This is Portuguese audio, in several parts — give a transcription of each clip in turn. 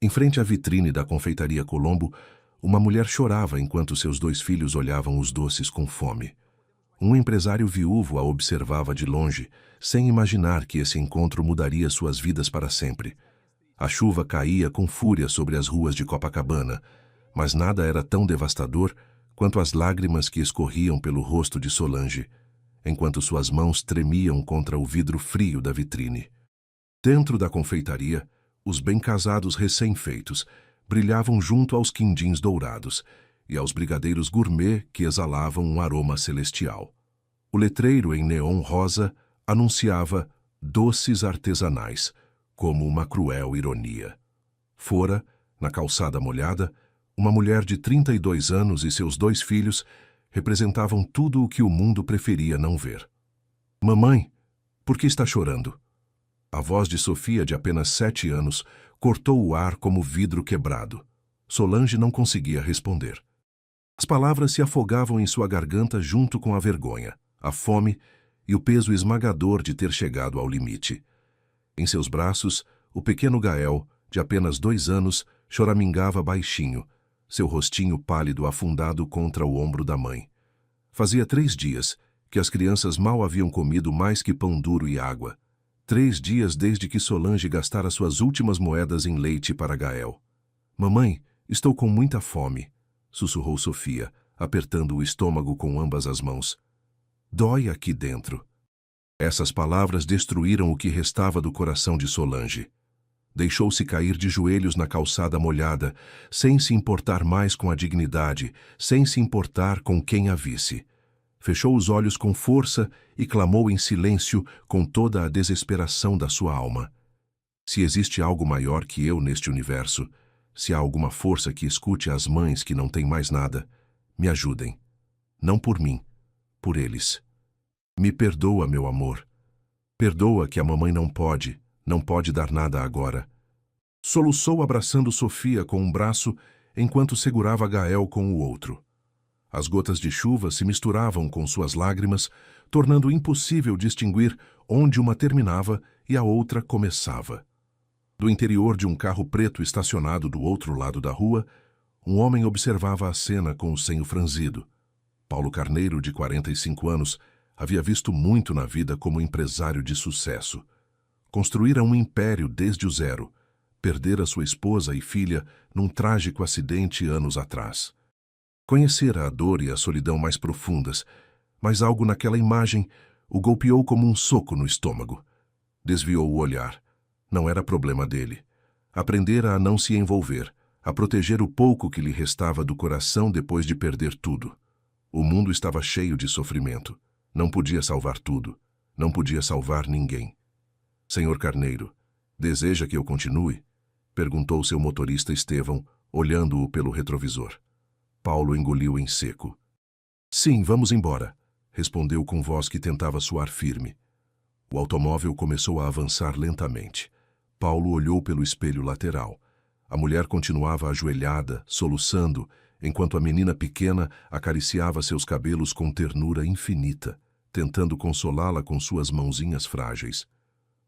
Em frente à vitrine da confeitaria Colombo, uma mulher chorava enquanto seus 2 filhos olhavam os doces com fome. Um empresário viúvo a observava de longe, sem imaginar que esse encontro mudaria suas vidas para sempre. A chuva caía com fúria sobre as ruas de Copacabana, mas nada era tão devastador quanto as lágrimas que escorriam pelo rosto de Solange, enquanto suas mãos tremiam contra o vidro frio da vitrine. Dentro da confeitaria, os bem-casados recém-feitos brilhavam junto aos quindins dourados e aos brigadeiros gourmet que exalavam um aroma celestial. O letreiro em neon rosa anunciava doces artesanais, como uma cruel ironia. Fora, na calçada molhada, uma mulher de 32 anos e seus 2 filhos representavam tudo o que o mundo preferia não ver. "Mamãe, por que está chorando?" A voz de Sofia, de apenas 7 anos, cortou o ar como vidro quebrado. Solange não conseguia responder. As palavras se afogavam em sua garganta junto com a vergonha, a fome e o peso esmagador de ter chegado ao limite. Em seus braços, o pequeno Gael, de apenas 2 anos, choramingava baixinho, seu rostinho pálido afundado contra o ombro da mãe. Fazia 3 dias que as crianças mal haviam comido mais que pão duro e água. 3 dias desde que Solange gastara suas últimas moedas em leite para Gael. "Mamãe, estou com muita fome", sussurrou Sofia, apertando o estômago com ambas as mãos. "Dói aqui dentro." Essas palavras destruíram o que restava do coração de Solange. Deixou-se cair de joelhos na calçada molhada, sem se importar mais com a dignidade, sem se importar com quem a visse. Fechou os olhos com força e clamou em silêncio com toda a desesperação da sua alma. Se existe algo maior que eu neste universo, se há alguma força que escute as mães que não têm mais nada, me ajudem. Não por mim, por eles. Me perdoa, meu amor. Perdoa que a mamãe não pode dar nada agora. Soluçou abraçando Sofia com um braço enquanto segurava Gael com o outro. As gotas de chuva se misturavam com suas lágrimas, tornando impossível distinguir onde uma terminava e a outra começava. Do interior de um carro preto estacionado do outro lado da rua, um homem observava a cena com o senho franzido. Paulo Carneiro, de 45 anos, havia visto muito na vida como empresário de sucesso. Construíra um império desde o zero, perdera sua esposa e filha num trágico acidente anos atrás. Conhecera a dor e a solidão mais profundas, mas algo naquela imagem o golpeou como um soco no estômago. Desviou o olhar. Não era problema dele. Aprendera a não se envolver, a proteger o pouco que lhe restava do coração depois de perder tudo. O mundo estava cheio de sofrimento. Não podia salvar tudo. Não podia salvar ninguém. "Senhor Carneiro, deseja que eu continue?" perguntou seu motorista Estevão, olhando-o pelo retrovisor. Paulo engoliu em seco. "Sim, vamos embora", respondeu com voz que tentava soar firme. O automóvel começou a avançar lentamente. Paulo olhou pelo espelho lateral. A mulher continuava ajoelhada, soluçando, enquanto a menina pequena acariciava seus cabelos com ternura infinita, tentando consolá-la com suas mãozinhas frágeis.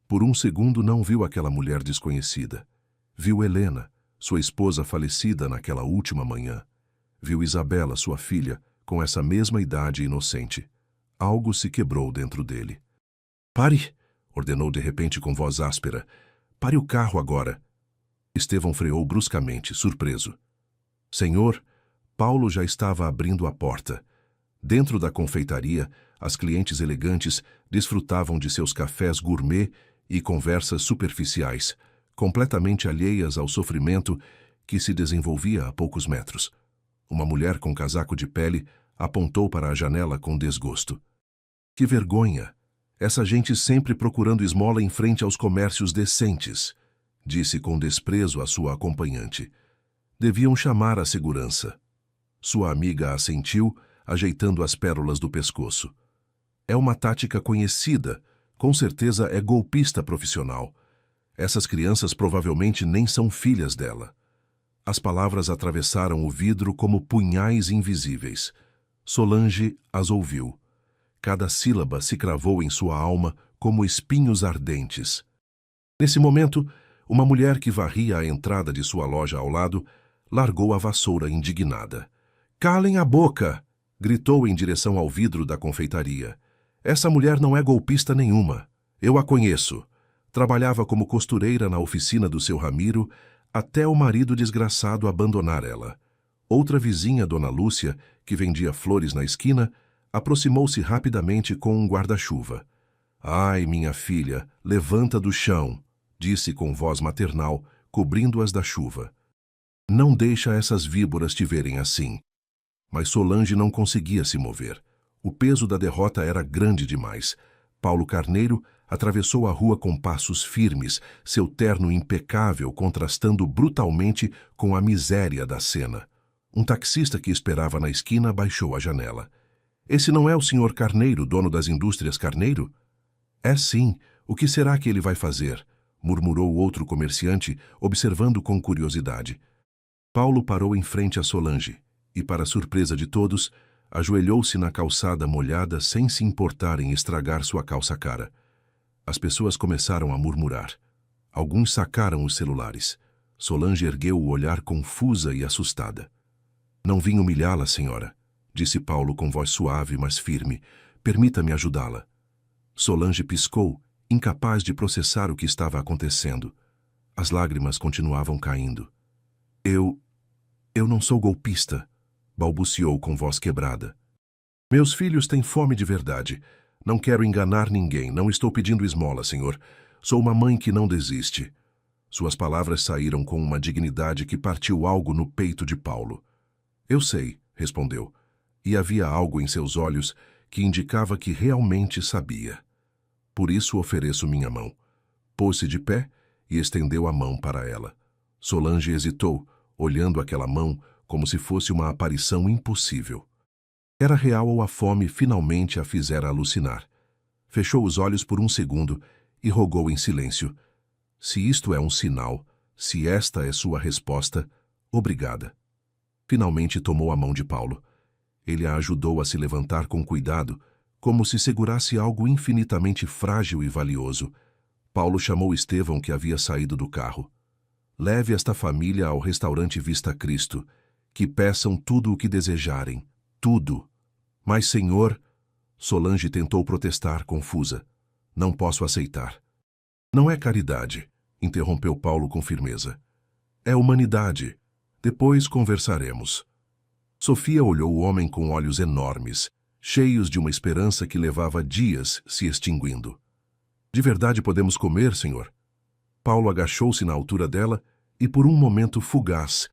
Por um segundo não viu aquela mulher desconhecida. Viu Helena, sua esposa falecida naquela última manhã. Viu Isabela, sua filha, com essa mesma idade inocente. Algo se quebrou dentro dele. "Pare!" ordenou de repente com voz áspera. "Pare o carro agora!" Estevão freou bruscamente, surpreso. "Senhor!" Paulo já estava abrindo a porta. Dentro da confeitaria, as clientes elegantes desfrutavam de seus cafés gourmet e conversas superficiais, completamente alheias ao sofrimento que se desenvolvia a poucos metros. Uma mulher com casaco de pele apontou para a janela com desgosto. "Que vergonha! Essa gente sempre procurando esmola em frente aos comércios decentes", disse com desprezo a sua acompanhante. "Deviam chamar a segurança." Sua amiga assentiu, ajeitando as pérolas do pescoço. "É uma tática conhecida, com certeza é golpista profissional. Essas crianças provavelmente nem são filhas dela." As palavras atravessaram o vidro como punhais invisíveis. Solange as ouviu. Cada sílaba se cravou em sua alma como espinhos ardentes. Nesse momento, Uma mulher que varria a entrada de sua loja ao lado largou a vassoura indignada. "Calem a boca!" gritou em direção ao vidro da confeitaria. "Essa mulher não é golpista nenhuma. Eu a conheço. Trabalhava como costureira na oficina do seu Ramiro até o marido desgraçado abandonar ela." Outra vizinha, Dona Lúcia, que vendia flores na esquina, aproximou-se rapidamente com um guarda-chuva. "Ai, minha filha, levanta do chão", disse com voz maternal, cobrindo-as da chuva. "Não deixa essas víboras te verem assim." Mas Solange não conseguia se mover. O peso da derrota era grande demais. Paulo Carneiro atravessou a rua com passos firmes, seu terno impecável contrastando brutalmente com a miséria da cena. Um taxista que esperava na esquina baixou a janela. "Esse não é o senhor Carneiro, dono das indústrias Carneiro?" "É sim. O que será que ele vai fazer?" murmurou o outro comerciante, observando com curiosidade. Paulo parou em frente a Solange e, para surpresa de todos, ajoelhou-se na calçada molhada sem se importar em estragar sua calça cara. As pessoas começaram a murmurar. Alguns sacaram os celulares. Solange ergueu o olhar confusa e assustada. "Não vim humilhá-la, senhora", disse Paulo com voz suave, mas firme. "Permita-me ajudá-la." Solange piscou, incapaz de processar o que estava acontecendo. As lágrimas continuavam caindo. Eu não sou golpista", balbuciou com voz quebrada. "Meus filhos têm fome de verdade. Não quero enganar ninguém, não estou pedindo esmola, senhor. Sou uma mãe que não desiste." Suas palavras saíram com uma dignidade que partiu algo no peito de Paulo. "Eu sei", respondeu, e havia algo em seus olhos que indicava que realmente sabia. "Por isso ofereço minha mão." Pôs-se de pé e estendeu a mão para ela. Solange hesitou, olhando aquela mão como se fosse uma aparição impossível. Era real ou a fome finalmente a fizera alucinar. Fechou os olhos por um segundo e rogou em silêncio. "Se isto é um sinal, se esta é sua resposta, obrigada." Finalmente tomou a mão de Paulo. Ele a ajudou a se levantar com cuidado, como se segurasse algo infinitamente frágil e valioso. Paulo chamou Estevão, que havia saído do carro. "Leve esta família ao restaurante Vista Cristo, que peçam tudo o que desejarem, tudo." "Mas, senhor..." Solange tentou protestar, confusa. "Não posso aceitar." "Não é caridade", interrompeu Paulo com firmeza. "É humanidade. Depois conversaremos." Sofia olhou o homem com olhos enormes, cheios de uma esperança que levava dias se extinguindo. "De verdade podemos comer, senhor?" Paulo agachou-se na altura dela e, por um momento fugaz,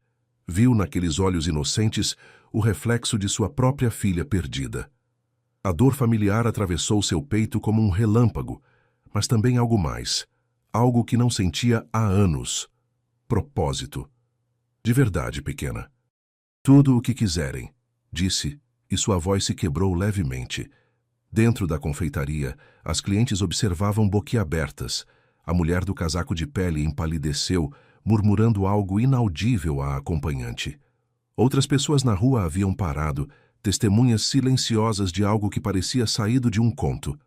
viu naqueles olhos inocentes o reflexo de sua própria filha perdida. A dor familiar atravessou seu peito como um relâmpago, mas também algo mais, algo que não sentia há anos. Propósito. "De verdade, pequena." "Tudo o que quiserem", disse, e sua voz se quebrou levemente. Dentro da confeitaria, as clientes observavam boquiabertas. A mulher do casaco de pele empalideceu, murmurando algo inaudível à acompanhante. Outras pessoas na rua haviam parado, testemunhas silenciosas de algo que parecia saído de um conto.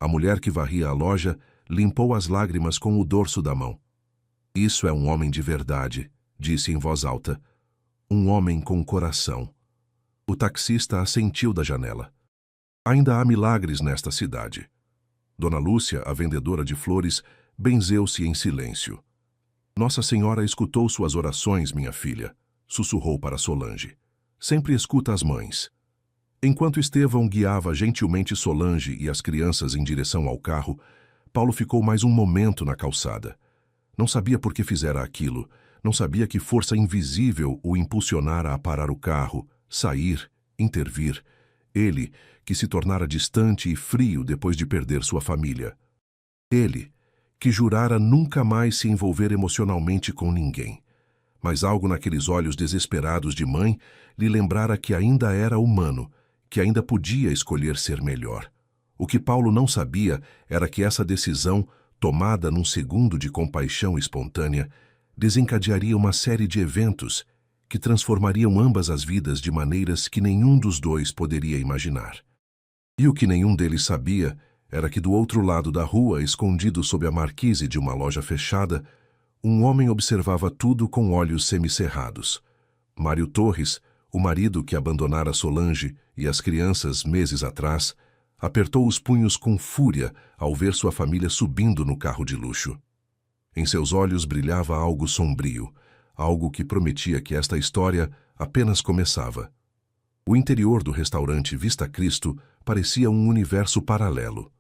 A mulher que varria a loja limpou as lágrimas com o dorso da mão. "Isso é um homem de verdade", disse em voz alta. "Um homem com coração." O taxista assentiu da janela. "Ainda há milagres nesta cidade." Dona Lúcia, a vendedora de flores, benzeu-se em silêncio. "Nossa Senhora escutou suas orações, minha filha", sussurrou para Solange. "Sempre escuta as mães." Enquanto Estevão guiava gentilmente Solange e as crianças em direção ao carro, Paulo ficou mais um momento na calçada. Não sabia por que fizera aquilo, não sabia que força invisível o impulsionara a parar o carro, sair, intervir. Ele, que se tornara distante e frio depois de perder sua família. Ele, que jurara nunca mais se envolver emocionalmente com ninguém. Mas algo naqueles olhos desesperados de mãe lhe lembrara que ainda era humano, que ainda podia escolher ser melhor. O que Paulo não sabia era que essa decisão, tomada num segundo de compaixão espontânea, desencadearia uma série de eventos que transformariam ambas as vidas de maneiras que nenhum dos dois poderia imaginar. E o que nenhum deles sabia era que do outro lado da rua, escondido sob a marquise de uma loja fechada, Um homem observava tudo com olhos semicerrados. Mário Torres, o marido que abandonara Solange e as crianças meses atrás, apertou os punhos com fúria ao ver sua família subindo no carro de luxo. Em seus olhos brilhava algo sombrio, algo que prometia que esta história apenas começava. O interior do restaurante Vista Cristo parecia um universo paralelo.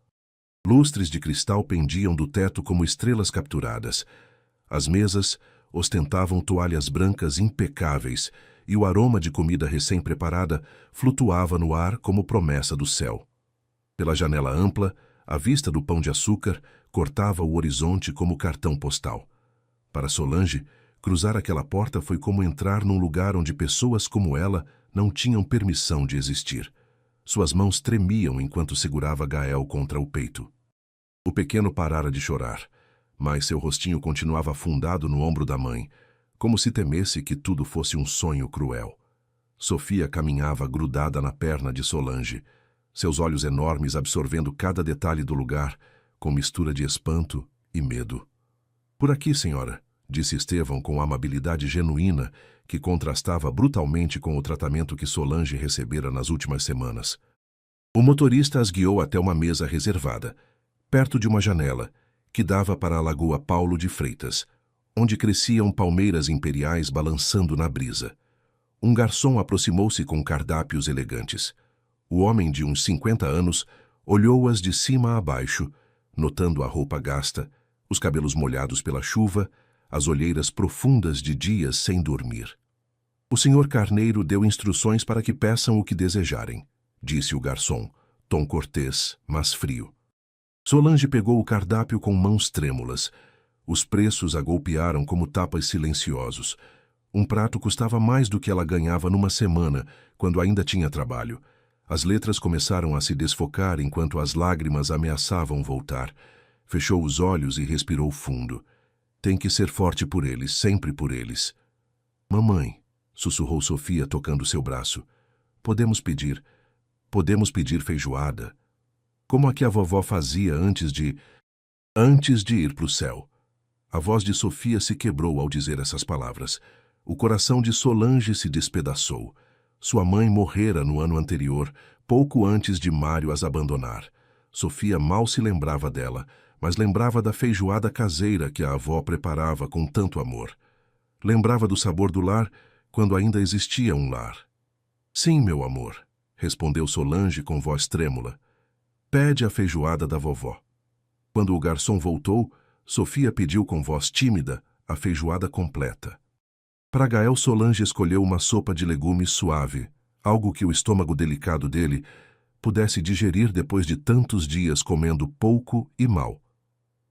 Lustres de cristal pendiam do teto como estrelas capturadas. As mesas ostentavam toalhas brancas impecáveis e o aroma de comida recém-preparada flutuava no ar como promessa do céu. Pela janela ampla, a vista do Pão de Açúcar cortava o horizonte como cartão postal. Para Solange, cruzar aquela porta foi como entrar num lugar onde pessoas como ela não tinham permissão de existir. Suas mãos tremiam enquanto segurava Gael contra o peito. O pequeno parara de chorar, mas seu rostinho continuava afundado no ombro da mãe, como se temesse que tudo fosse um sonho cruel. Sofia caminhava grudada na perna de Solange, seus olhos enormes absorvendo cada detalhe do lugar, com mistura de espanto e medo. "Por aqui, senhora", disse Estevão com amabilidade genuína que contrastava brutalmente com o tratamento que Solange recebera nas últimas semanas. O motorista as guiou até uma mesa reservada, perto de uma janela, que dava para a Lagoa Paulo de Freitas, onde cresciam palmeiras imperiais balançando na brisa. Um garçom aproximou-se com cardápios elegantes. O homem de uns 50 anos olhou-as de cima a baixo, notando a roupa gasta, os cabelos molhados pela chuva, as olheiras profundas de dias sem dormir. "O senhor Carneiro deu instruções para que peçam o que desejarem", disse o garçom, tom cortês, mas frio. Solange pegou o cardápio com mãos trêmulas. Os preços a golpearam como tapas silenciosos. Um prato custava mais do que ela ganhava numa semana, quando ainda tinha trabalho. As letras começaram a se desfocar enquanto as lágrimas ameaçavam voltar. Fechou os olhos e respirou fundo. "Tem que ser forte por eles, sempre por eles." "Mamãe", sussurrou Sofia tocando seu braço, Podemos pedir feijoada, como a que a vovó fazia antes de ir para o céu." A voz de Sofia se quebrou ao dizer essas palavras. O coração de Solange se despedaçou. Sua mãe morrera no ano anterior, pouco antes de Mário as abandonar. Sofia mal se lembrava dela, mas lembrava da feijoada caseira que a avó preparava com tanto amor. Lembrava do sabor do lar quando ainda existia um lar. "Sim, meu amor", respondeu Solange com voz trêmula. "Pede a feijoada da vovó." Quando o garçom voltou, Sofia pediu com voz tímida a feijoada completa. Para Gael, Solange escolheu uma sopa de legumes suave, algo que o estômago delicado dele pudesse digerir depois de tantos dias comendo pouco e mal.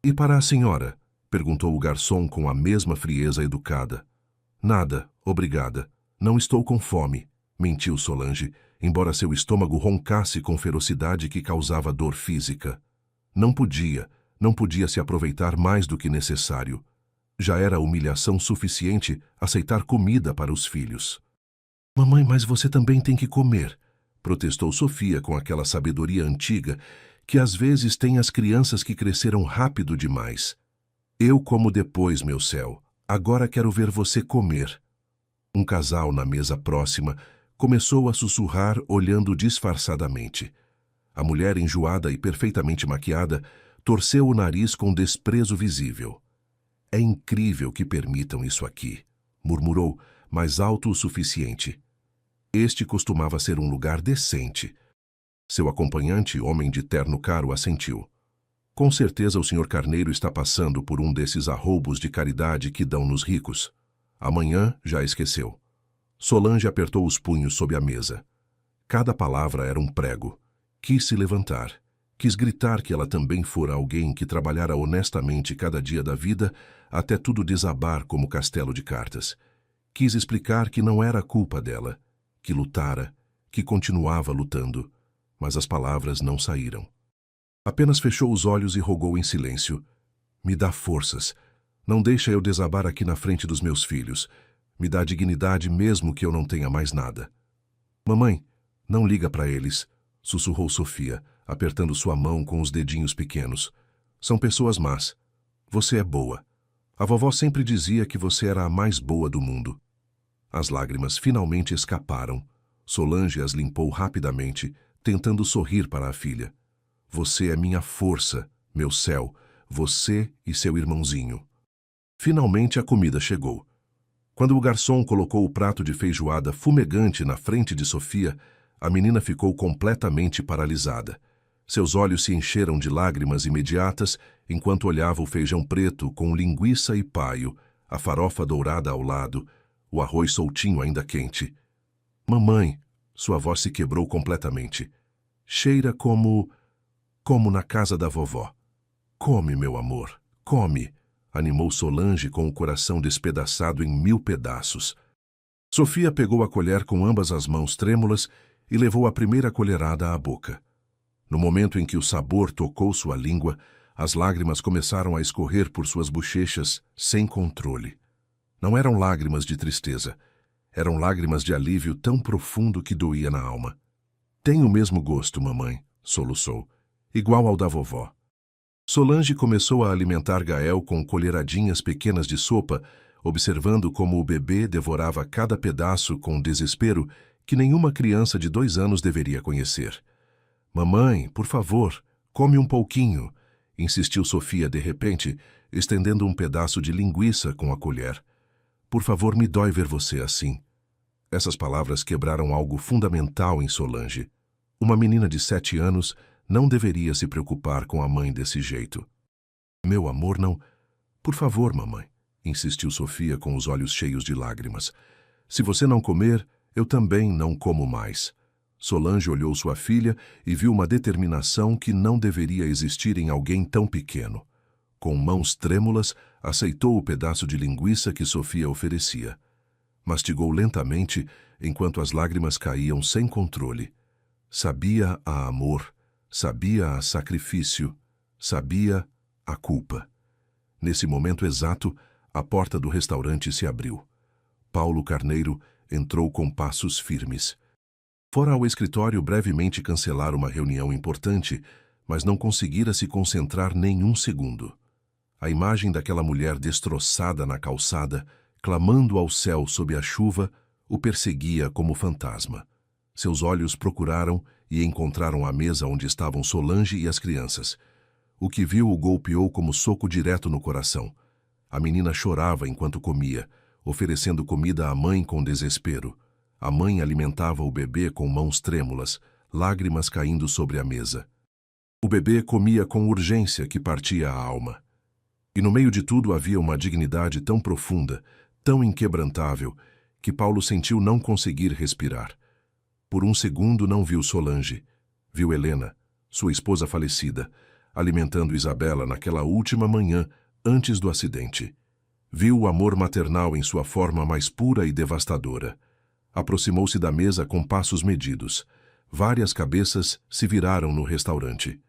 "E para a senhora?", perguntou o garçom com a mesma frieza educada. "Nada, obrigada. Não estou com fome", mentiu Solange, embora seu estômago roncasse com ferocidade que causava dor física. Não podia se aproveitar mais do que necessário. Já era humilhação suficiente aceitar comida para os filhos. "Mamãe, mas você também tem que comer", protestou Sofia com aquela sabedoria antiga que às vezes tem as crianças que cresceram rápido demais. "Eu como depois, meu céu. Agora quero ver você comer." Um casal na mesa próxima começou a sussurrar olhando disfarçadamente. A mulher, enjoada e perfeitamente maquiada, torceu o nariz com desprezo visível. "É incrível que permitam isso aqui", murmurou, mais alto o suficiente. Este costumava ser um lugar decente. Seu acompanhante, homem de terno caro, assentiu. "Com certeza o senhor Carneiro está passando por um desses arroubos de caridade que dão nos ricos. Amanhã já esqueceu." Solange apertou os punhos sob a mesa. Cada palavra era um prego. Quis se levantar. Quis gritar que ela também fora alguém que trabalhara honestamente cada dia da vida até tudo desabar como castelo de cartas. Quis explicar que não era culpa dela, que lutara, que continuava lutando, mas as palavras não saíram. Apenas fechou os olhos e rogou em silêncio. "Me dá forças. Não deixa eu desabar aqui na frente dos meus filhos. Me dá dignidade mesmo que eu não tenha mais nada." "Mamãe, não liga para eles", sussurrou Sofia, apertando sua mão com os dedinhos pequenos. "São pessoas más. Você é boa. A vovó sempre dizia que você era a mais boa do mundo. As lágrimas finalmente escaparam. Solange as limpou rapidamente, tentando sorrir para a filha. Você é minha força, meu céu, você e seu irmãozinho. Finalmente a comida chegou. Quando o garçom colocou o prato de feijoada fumegante na frente de Sofia, a menina ficou completamente paralisada. Seus olhos se encheram de lágrimas imediatas enquanto olhava o feijão preto com linguiça e paio, a farofa dourada ao lado, o arroz soltinho ainda quente. Mamãe, sua voz se quebrou completamente. Cheira como na casa da vovó. Come, meu amor, come, animou Solange com o coração despedaçado em 1000 pedaços. Sofia pegou a colher com ambas as mãos trêmulas e levou a primeira colherada à boca. No momento em que o sabor tocou sua língua, as lágrimas começaram a escorrer por suas bochechas sem controle. Não eram lágrimas de tristeza, eram lágrimas de alívio tão profundo que doía na alma. Tem o mesmo gosto, mamãe, soluçou, igual ao da vovó. Solange começou a alimentar Gael com colheradinhas pequenas de sopa, observando como o bebê devorava cada pedaço com desespero que nenhuma criança de 2 anos deveria conhecer. Mamãe, por favor, come um pouquinho, insistiu Sofia de repente, estendendo um pedaço de linguiça com a colher. Por favor, me dói ver você assim. Essas palavras quebraram algo fundamental em Solange. Uma menina de 7 anos não deveria se preocupar com a mãe desse jeito. Meu amor, não... Por favor, mamãe, insistiu Sofia com os olhos cheios de lágrimas. Se você não comer, eu também não como mais. Solange olhou sua filha e viu uma determinação que não deveria existir em alguém tão pequeno. Com mãos trêmulas, aceitou o pedaço de linguiça que Sofia oferecia. Mastigou lentamente enquanto as lágrimas caíam sem controle. Sabia a amor, sabia a sacrifício, sabia a culpa. Nesse momento exato, a porta do restaurante se abriu. Paulo Carneiro entrou com passos firmes. Fora ao escritório brevemente cancelar uma reunião importante, mas não conseguira se concentrar nem um segundo. A imagem daquela mulher destroçada na calçada, clamando ao céu sob a chuva, o perseguia como fantasma. Seus olhos procuraram e encontraram a mesa onde estavam Solange e as crianças. O que viu o golpeou como soco direto no coração. A menina chorava enquanto comia, oferecendo comida à mãe com desespero. A mãe alimentava o bebê com mãos trêmulas, lágrimas caindo sobre a mesa. O bebê comia com urgência que partia a alma. E no meio de tudo havia uma dignidade tão profunda, tão inquebrantável, que Paulo sentiu não conseguir respirar. Por um segundo não viu Solange. Viu Helena, sua esposa falecida, alimentando Isabela naquela última manhã antes do acidente. Viu o amor maternal em sua forma mais pura e devastadora. Aproximou-se da mesa com passos medidos. Várias cabeças se viraram no restaurante.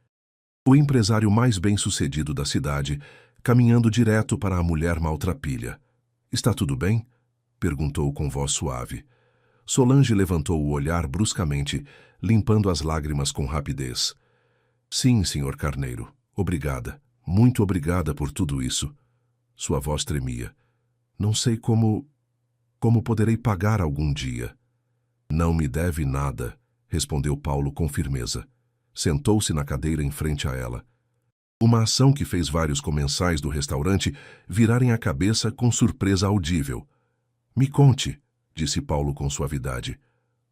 O empresário mais bem-sucedido da cidade, caminhando direto para a mulher maltrapilha. Está tudo bem? Perguntou com voz suave. Solange levantou o olhar bruscamente, limpando as lágrimas com rapidez. Sim, senhor Carneiro. Obrigada. Muito obrigada por tudo isso. Sua voz tremia. Não sei como poderei pagar algum dia. Não me deve nada, respondeu Paulo com firmeza. Sentou-se na cadeira em frente a ela. Uma ação que fez vários comensais do restaurante virarem a cabeça com surpresa audível. Me conte, disse Paulo com suavidade.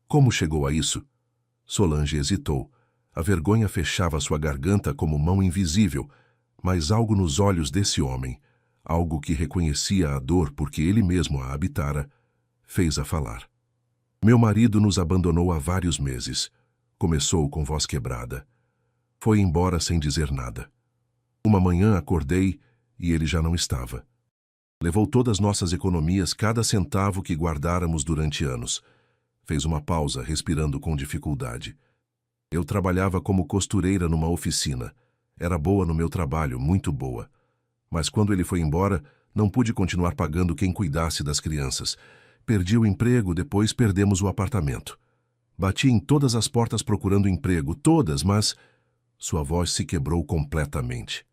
Como chegou a isso? Solange hesitou. A vergonha fechava sua garganta como mão invisível, mas algo nos olhos desse homem, algo que reconhecia a dor porque ele mesmo a habitara, fez-a falar. Meu marido nos abandonou há vários meses. Começou com voz quebrada. Foi embora sem dizer nada. Uma manhã acordei e ele já não estava. Levou todas nossas economias, cada centavo que guardáramos durante anos. Fez uma pausa, respirando com dificuldade. Eu trabalhava como costureira numa oficina. Era boa no meu trabalho, muito boa. Mas quando ele foi embora, não pude continuar pagando quem cuidasse das crianças. Perdi o emprego, depois perdemos o apartamento. Bati em todas as portas procurando emprego, todas, mas... Sua voz se quebrou completamente.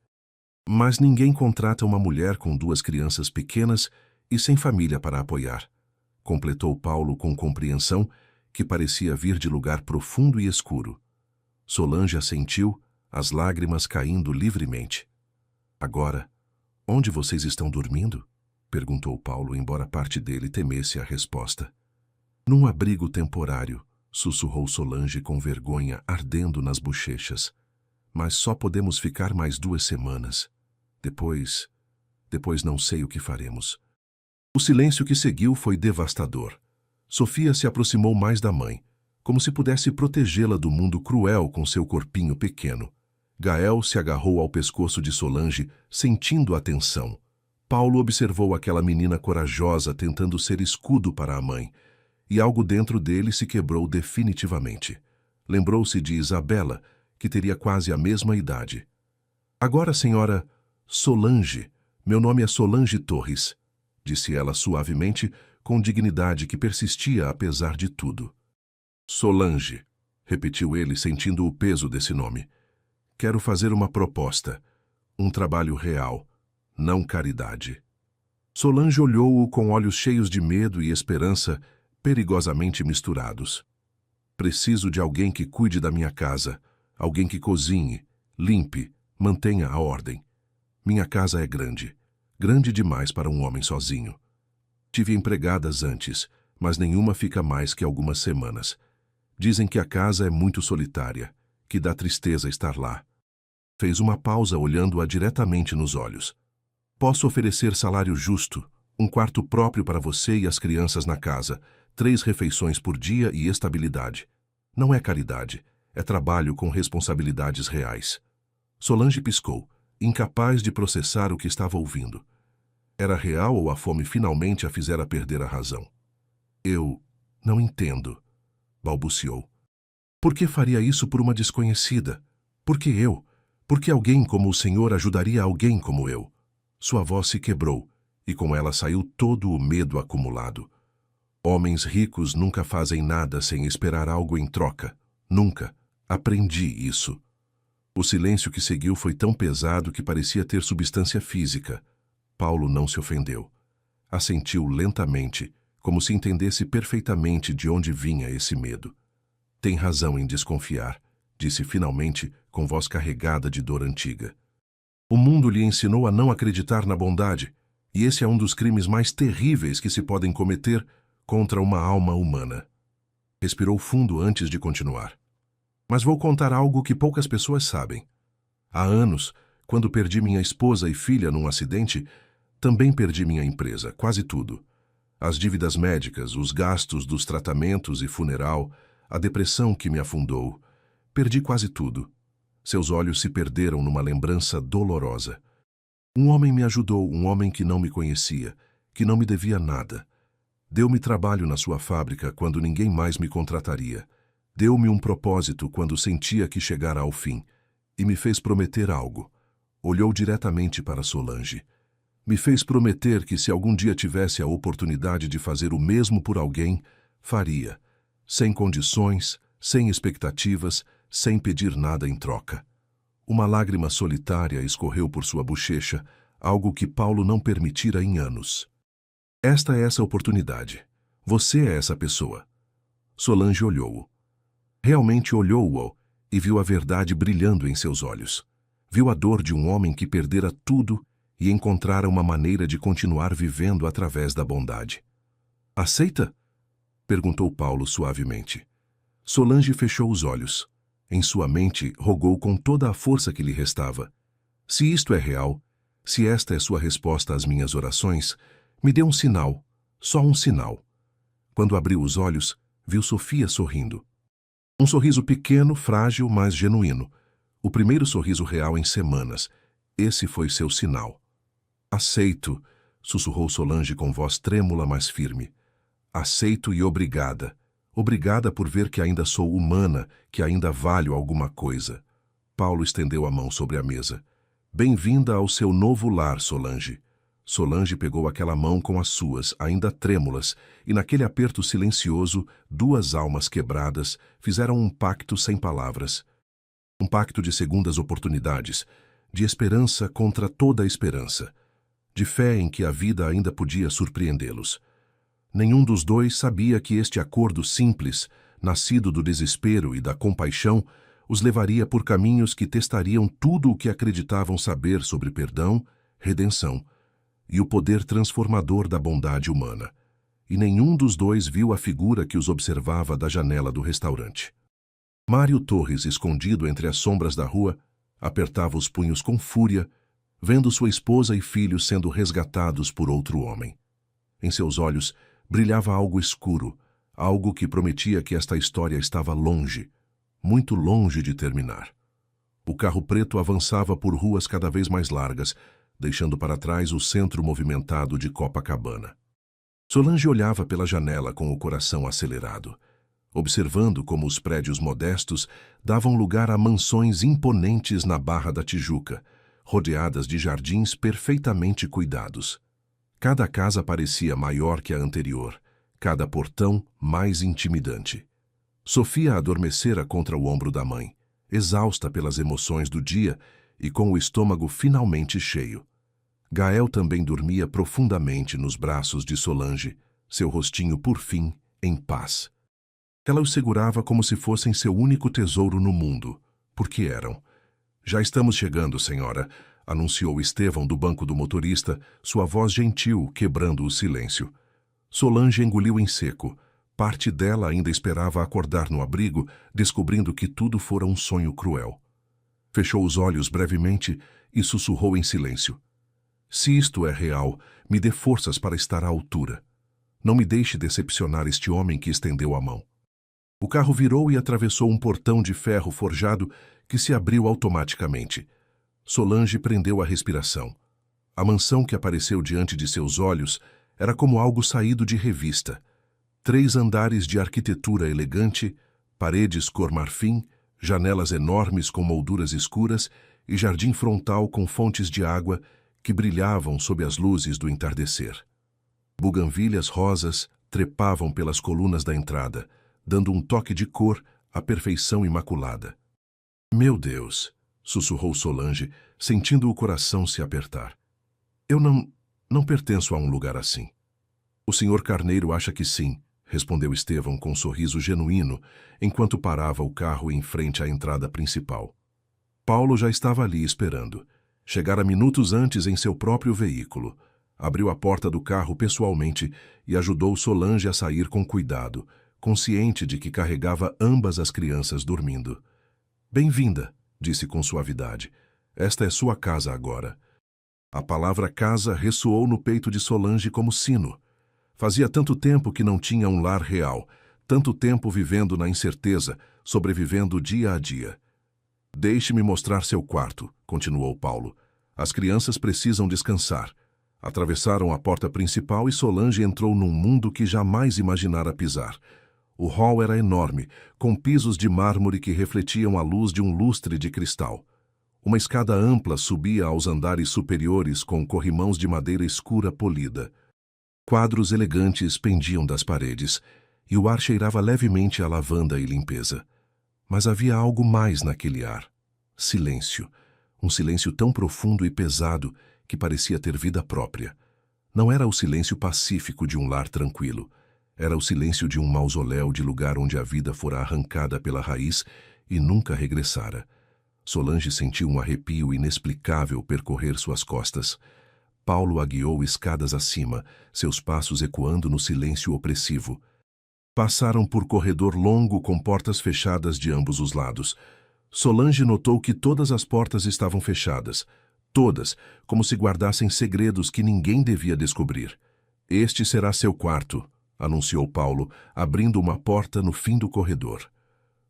Mas ninguém contrata uma mulher com 2 crianças pequenas e sem família para apoiar, completou Paulo com compreensão que parecia vir de lugar profundo e escuro. Solange assentiu, as lágrimas caindo livremente. Agora, onde vocês estão dormindo? Perguntou Paulo, embora parte dele temesse a resposta. Num abrigo temporário, sussurrou Solange com vergonha ardendo nas bochechas. Mas só podemos ficar mais 2 semanas. Depois não sei o que faremos. O silêncio que seguiu foi devastador. Sofia se aproximou mais da mãe, como se pudesse protegê-la do mundo cruel com seu corpinho pequeno. Gael se agarrou ao pescoço de Solange, sentindo a tensão. Paulo observou aquela menina corajosa tentando ser escudo para a mãe, e algo dentro dele se quebrou definitivamente. Lembrou-se de Isabela, que teria quase a mesma idade. Agora, senhora Solange, meu nome é Solange Torres, disse ela suavemente, com dignidade que persistia apesar de tudo. Solange, repetiu ele, sentindo o peso desse nome. Quero fazer uma proposta, um trabalho real, não caridade. Solange olhou-o com olhos cheios de medo e esperança, perigosamente misturados. Preciso de alguém que cuide da minha casa, alguém que cozinhe, limpe, mantenha a ordem. Minha casa é grande, grande demais para um homem sozinho. Tive empregadas antes, mas nenhuma fica mais que algumas semanas. Dizem que a casa é muito solitária, que dá tristeza estar lá. Fez uma pausa olhando-a diretamente nos olhos. Posso oferecer salário justo, um quarto próprio para você e as crianças na casa, 3 refeições por dia e estabilidade. Não é caridade, é trabalho com responsabilidades reais. Solange piscou, incapaz de processar o que estava ouvindo. Era real ou a fome finalmente a fizera perder a razão? Eu não entendo, balbuciou. Por que faria isso por uma desconhecida? Por que eu? Por que alguém como o senhor ajudaria alguém como eu? Sua voz se quebrou, e com ela saiu todo o medo acumulado. Homens ricos nunca fazem nada sem esperar algo em troca. Nunca. Aprendi isso. O silêncio que seguiu foi tão pesado que parecia ter substância física. Paulo não se ofendeu. Assentiu lentamente, como se entendesse perfeitamente de onde vinha esse medo. Tem razão em desconfiar, disse finalmente, com voz carregada de dor antiga. O mundo lhe ensinou a não acreditar na bondade, e esse é um dos crimes mais terríveis que se podem cometer contra uma alma humana. Respirou fundo antes de continuar. Mas vou contar algo que poucas pessoas sabem. Há anos, quando perdi minha esposa e filha num acidente, também perdi minha empresa, quase tudo. As dívidas médicas, os gastos dos tratamentos e funeral, a depressão que me afundou. Perdi quase tudo. Seus olhos se perderam numa lembrança dolorosa. Um homem me ajudou, um homem que não me conhecia, que não me devia nada. Deu-me trabalho na sua fábrica quando ninguém mais me contrataria. Deu-me um propósito quando sentia que chegara ao fim. E me fez prometer algo. Olhou diretamente para Solange. Me fez prometer que se algum dia tivesse a oportunidade de fazer o mesmo por alguém, faria. Sem condições, sem expectativas, sem pedir nada em troca. Uma lágrima solitária escorreu por sua bochecha, algo que Paulo não permitira em anos. Esta é essa oportunidade. Você é essa pessoa. Solange olhou-o. Realmente olhou-o e viu a verdade brilhando em seus olhos. Viu a dor de um homem que perdera tudo e encontrara uma maneira de continuar vivendo através da bondade. Aceita? Perguntou Paulo suavemente. Solange fechou os olhos. Em sua mente, rogou com toda a força que lhe restava. Se isto é real, se esta é sua resposta às minhas orações, me dê um sinal, só um sinal. Quando abriu os olhos, viu Sofia sorrindo. Um sorriso pequeno, frágil, mas genuíno. O primeiro sorriso real em semanas. Esse foi seu sinal. Aceito, sussurrou Solange com voz trêmula, mas firme. Aceito e obrigada. Obrigada por ver que ainda sou humana, que ainda valho alguma coisa. Paulo estendeu a mão sobre a mesa. Bem-vinda ao seu novo lar, Solange. Solange pegou aquela mão com as suas, ainda trêmulas, e naquele aperto silencioso, 2 almas quebradas fizeram um pacto sem palavras. Um pacto de segundas oportunidades, de esperança contra toda a esperança, de fé em que a vida ainda podia surpreendê-los. Nenhum dos dois sabia que este acordo simples, nascido do desespero e da compaixão, os levaria por caminhos que testariam tudo o que acreditavam saber sobre perdão, redenção e o poder transformador da bondade humana. E nenhum dos dois viu a figura que os observava da janela do restaurante. Mário Torres, escondido entre as sombras da rua, apertava os punhos com fúria, vendo sua esposa e filhos sendo resgatados por outro homem. Em seus olhos brilhava algo escuro, algo que prometia que esta história estava longe, muito longe de terminar. O carro preto avançava por ruas cada vez mais largas, deixando para trás o centro movimentado de Copacabana. Solange olhava pela janela com o coração acelerado, observando como os prédios modestos davam lugar a mansões imponentes na Barra da Tijuca, rodeadas de jardins perfeitamente cuidados. Cada casa parecia maior que a anterior, cada portão mais intimidante. Sofia adormecera contra o ombro da mãe, exausta pelas emoções do dia e com o estômago finalmente cheio. Gael também dormia profundamente nos braços de Solange, seu rostinho, por fim, em paz. Ela os segurava como se fossem seu único tesouro no mundo, porque eram. Já estamos chegando, senhora, anunciou Estevão do banco do motorista, sua voz gentil quebrando o silêncio. Solange engoliu em seco. Parte dela ainda esperava acordar no abrigo, descobrindo que tudo fora um sonho cruel. Fechou os olhos brevemente e sussurrou em silêncio. Se isto é real, me dê forças para estar à altura. Não me deixe decepcionar este homem que estendeu a mão. O carro virou e atravessou um portão de ferro forjado que se abriu automaticamente. Solange prendeu a respiração. A mansão que apareceu diante de seus olhos era como algo saído de revista. 3 andares de arquitetura elegante, paredes cor marfim, janelas enormes com molduras escuras e jardim frontal com fontes de água que brilhavam sob as luzes do entardecer. Buganvílias rosas trepavam pelas colunas da entrada, dando um toque de cor à perfeição imaculada. Meu Deus, sussurrou Solange, sentindo o coração se apertar. Eu não pertenço a um lugar assim. O senhor Carneiro acha que sim, respondeu Estevão com um sorriso genuíno, enquanto parava o carro em frente à entrada principal. Paulo já estava ali esperando. Chegara minutos antes em seu próprio veículo. Abriu a porta do carro pessoalmente e ajudou Solange a sair com cuidado, consciente de que carregava ambas as crianças dormindo. Bem-vinda, disse com suavidade. Esta é sua casa agora. A palavra casa ressoou no peito de Solange como sino. Fazia tanto tempo que não tinha um lar real, tanto tempo vivendo na incerteza, sobrevivendo dia a dia. Deixe-me mostrar seu quarto, continuou Paulo. As crianças precisam descansar. Atravessaram a porta principal e Solange entrou num mundo que jamais imaginara pisar. O hall era enorme, com pisos de mármore que refletiam a luz de um lustre de cristal. Uma escada ampla subia aos andares superiores com corrimãos de madeira escura polida. Quadros elegantes pendiam das paredes, e o ar cheirava levemente a lavanda e limpeza. Mas havia algo mais naquele ar. Silêncio. Um silêncio tão profundo e pesado que parecia ter vida própria. Não era o silêncio pacífico de um lar tranquilo. Era o silêncio de um mausoléu de lugar onde a vida fora arrancada pela raiz e nunca regressara. Solange sentiu um arrepio inexplicável percorrer suas costas. Paulo a guiou escadas acima, seus passos ecoando no silêncio opressivo. Passaram por corredor longo com portas fechadas de ambos os lados. Solange notou que todas as portas estavam fechadas. Todas, como se guardassem segredos que ninguém devia descobrir. Este será seu quarto, anunciou Paulo, abrindo uma porta no fim do corredor.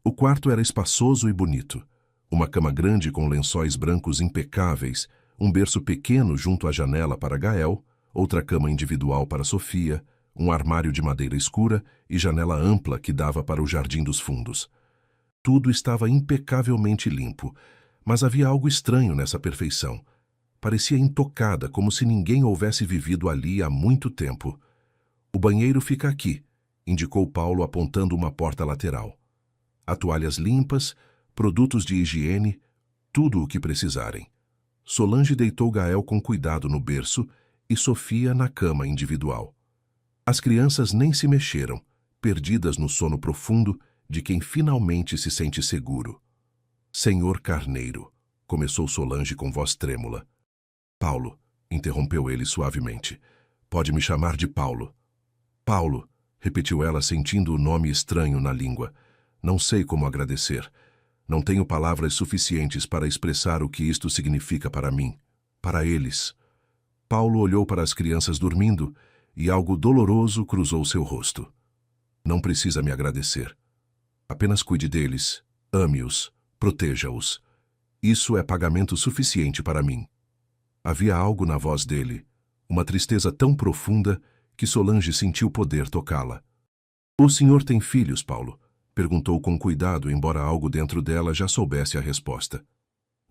O quarto era espaçoso e bonito. Uma cama grande com lençóis brancos impecáveis, um berço pequeno junto à janela para Gael, outra cama individual para Sofia, um armário de madeira escura e janela ampla que dava para o jardim dos fundos. Tudo estava impecavelmente limpo, mas havia algo estranho nessa perfeição. Parecia intocada, como se ninguém houvesse vivido ali há muito tempo. O banheiro fica aqui, indicou Paulo apontando uma porta lateral. Há toalhas limpas, produtos de higiene, tudo o que precisarem. Solange deitou Gael com cuidado no berço e Sofia na cama individual. As crianças nem se mexeram, perdidas no sono profundo de quem finalmente se sente seguro. Senhor Carneiro, começou Solange com voz trêmula. Paulo, interrompeu ele suavemente. Pode me chamar de Paulo. Paulo, repetiu ela sentindo o nome estranho na língua. Não sei como agradecer. Não tenho palavras suficientes para expressar o que isto significa para mim, para eles. Paulo olhou para as crianças dormindo e algo doloroso cruzou seu rosto. Não precisa me agradecer. Apenas cuide deles, ame-os, proteja-os. Isso é pagamento suficiente para mim. Havia algo na voz dele, uma tristeza tão profunda que Solange sentiu poder tocá-la. O senhor tem filhos, Paulo? Perguntou com cuidado, embora algo dentro dela já soubesse a resposta.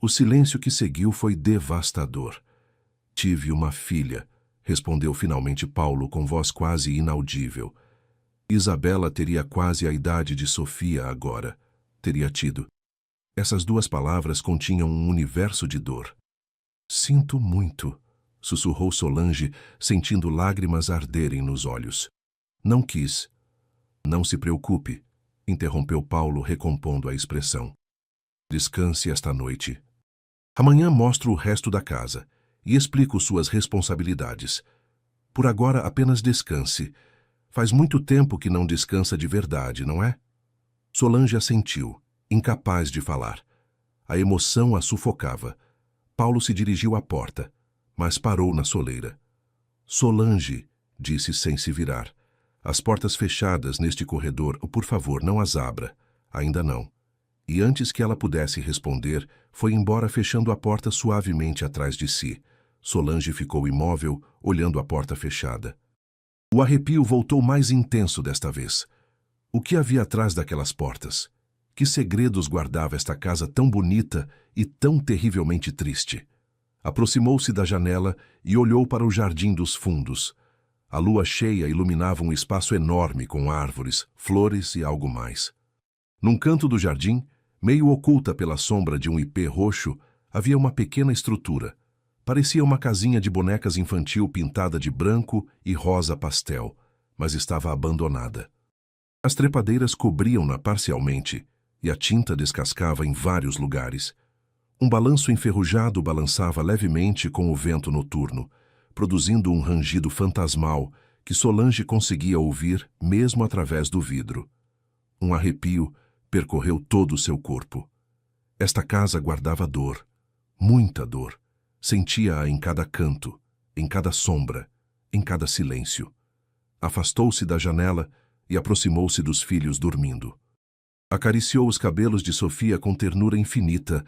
O silêncio que seguiu foi devastador. Tive uma filha, respondeu finalmente Paulo com voz quase inaudível. Isabela teria quase a idade de Sofia agora. Teria tido. Essas duas palavras continham um universo de dor. Sinto muito, sussurrou Solange, sentindo lágrimas arderem nos olhos. Não quis. Não se preocupe, interrompeu Paulo, recompondo a expressão. Descanse esta noite. Amanhã mostro o resto da casa e explico suas responsabilidades. Por agora, apenas descanse. Faz muito tempo que não descansa de verdade, não é? Solange assentiu, incapaz de falar. A emoção a sufocava. Paulo se dirigiu à porta, mas parou na soleira. Solange, disse sem se virar. As portas fechadas neste corredor, por favor, não as abra. Ainda não. E antes que ela pudesse responder, foi embora fechando a porta suavemente atrás de si. Solange ficou imóvel, olhando a porta fechada. O arrepio voltou mais intenso desta vez. O que havia atrás daquelas portas? Que segredos guardava esta casa tão bonita e tão terrivelmente triste? Aproximou-se da janela e olhou para o jardim dos fundos. A lua cheia iluminava um espaço enorme com árvores, flores e algo mais. Num canto do jardim, meio oculta pela sombra de um ipê roxo, havia uma pequena estrutura. Parecia uma casinha de bonecas infantil pintada de branco e rosa pastel, mas estava abandonada. As trepadeiras cobriam-na parcialmente e a tinta descascava em vários lugares. Um balanço enferrujado balançava levemente com o vento noturno, produzindo um rangido fantasmal que Solange conseguia ouvir mesmo através do vidro. Um arrepio percorreu todo o seu corpo. Esta casa guardava dor, muita dor. Sentia-a em cada canto, em cada sombra, em cada silêncio. Afastou-se da janela e aproximou-se dos filhos dormindo. Acariciou os cabelos de Sofia com ternura infinita